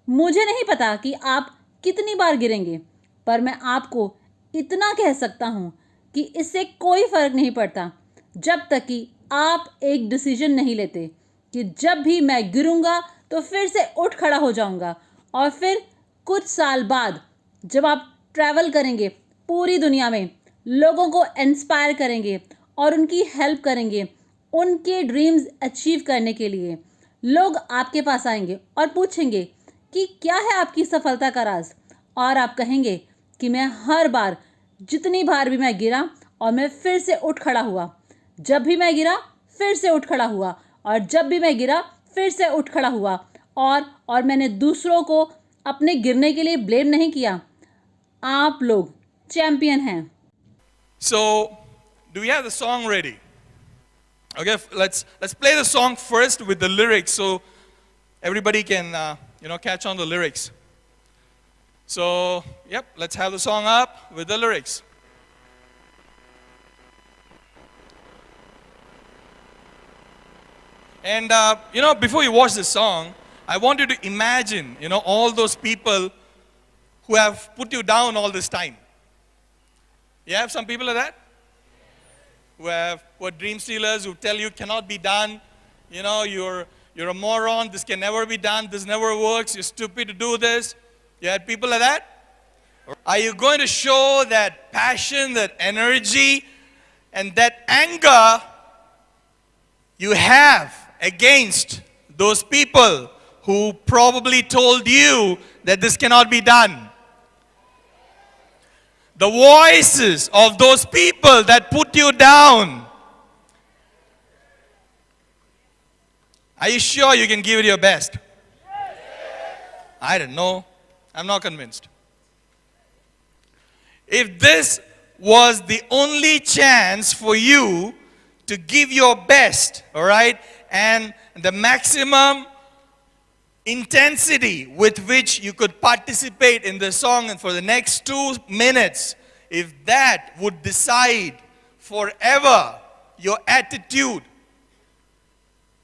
मुझे नहीं पता कि आप कितनी बार गिरेंगे, पर मैं आपको इतना कह सकता हूँ कि इससे कोई फ़र्क नहीं पड़ता जब तक कि आप एक डिसीजन नहीं लेते कि जब भी मैं गिरूंगा तो फिर से उठ खड़ा हो जाऊंगा, और फिर कुछ साल बाद जब आप ट्रैवल करेंगे पूरी दुनिया में, लोगों को इंस्पायर करेंगे और उनकी हेल्प करेंगे उनके ड्रीम्स अचीव करने के लिए, लोग आपके पास आएंगे और पूछेंगे कि क्या है आपकी सफलता का राज, और आप कहेंगे कि मैं हर बार, जितनी बार भी मैं गिरा और मैं फिर से उठ खड़ा हुआ, जब भी मैं गिरा फिर से उठ खड़ा हुआ, और जब भी मैं गिरा फिर से उठ खड़ा हुआ, और मैंने दूसरों को अपने गिरने के लिए ब्लेम नहीं किया। आप लोग चैंपियन हैं। So, do we have the song ready? Okay, let's play the song first with the lyrics so everybody can catch on the lyrics. So, yep, let's have the song up with the lyrics. And before you watch this song, I want you to imagine, all those people who have put you down all this time. You have some people like that? Who are dream stealers, who tell you cannot be done, you're a moron, this can never be done, this never works, you're stupid to do this. You had people like that? Are you going to show that passion, that energy, and that anger you have against those people who probably told you that this cannot be done? The voices of those people that put you down. Are you sure you can give it your best? I don't know. I'm not convinced. If this was the only chance for you to give your best, all right, and the maximum intensity with which you could participate in the song and for the next 2 minutes, if that would decide forever your attitude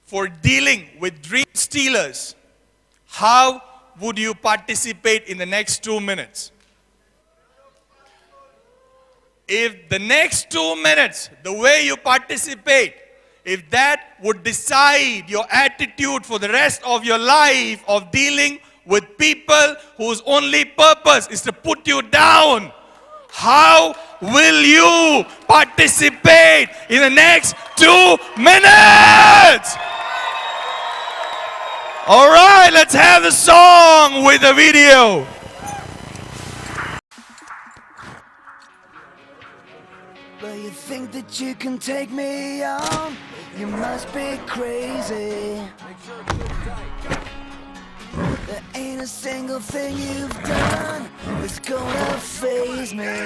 for dealing with dream stealers, how would you participate in the next 2 minutes? If the next 2 minutes, the way you participate, if that would decide your attitude for the rest of your life of dealing with people whose only purpose is to put you down, how will you participate in the next 2 minutes? All right, let's have the song with the video. Well, you think that you can take me on? You must be crazy. There ain't a single thing you've done that's gonna faze me.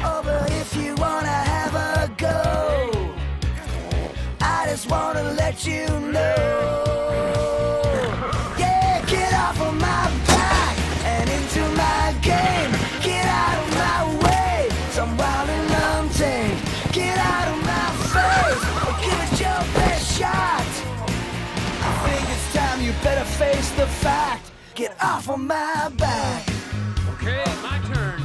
Oh, but if you wanna have a go, I just wanna let you know. Yeah, get off of my back and into my game. Get out of my way, some wild and untamed. Get out of my face, or give it your best shot. I think it's time you better face the fact. Get off of my back. Okay, my turn.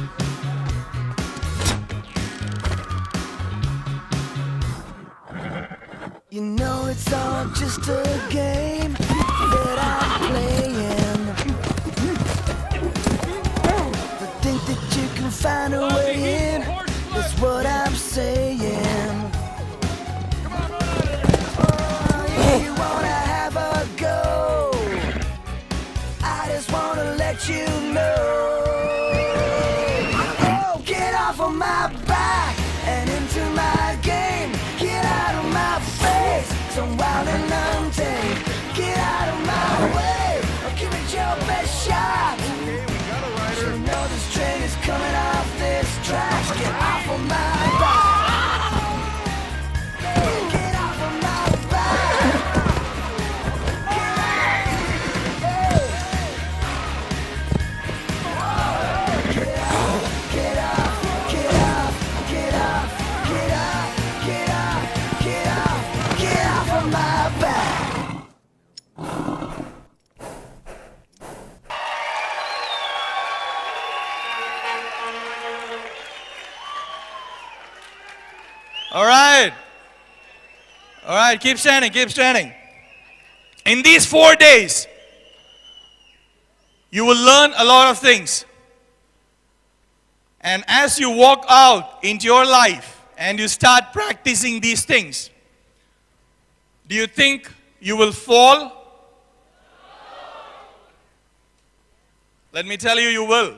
You know it's all just a game that I'm playing. But think that you can find a way in, that's what I'm saying. Oh, if you wanna have a go, I just wanna let you know. Oh, get off of my back and into my game. Get out of my face, some wild and untamed. Get out of my way, or give it your best shot. You know this train is coming off this track. Get off of my back. Get off of my back. Get off, get off, get off, get off, get off, get off, get off, get off of my back. All right, keep standing, keep standing. In these 4 days, you will learn a lot of things. And as you walk out into your life and you start practicing these things, do you think you will fall? Let me tell you, you will.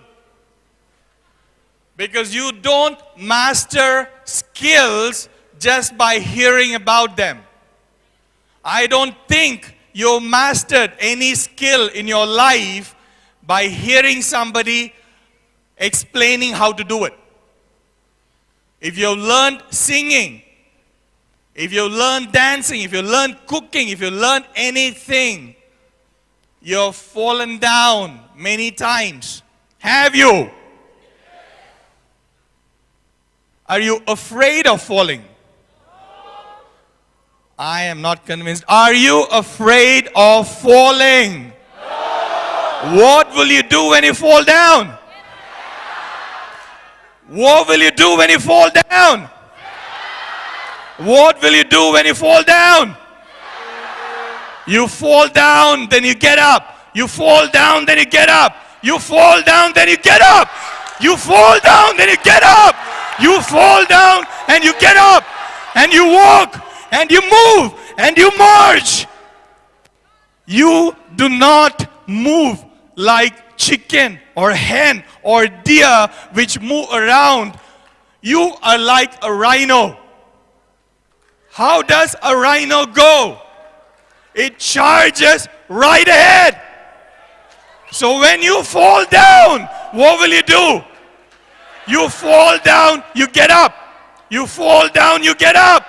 Because you don't master skills just by hearing about them. I don't think you mastered any skill in your life by hearing somebody explaining how to do it. If you learned singing, if you learned dancing, if you learned cooking, if you learned anything, you've fallen down many times. Have you? Are you afraid of falling? I am not convinced. Are you afraid of falling? What will you do when you fall down? What will you do when you fall down? What will you do when you fall down? You fall down, then you get up. You fall down, then you get up. You fall down, then you get up. You fall down, then you get up. You fall down and you get up. And you walk and you move and you march. You do not move like chicken or hen or deer which move around. You are like a rhino. How does a rhino go? It charges right ahead. So when you fall down, what will you do? You fall down, you get up. You fall down, you get up.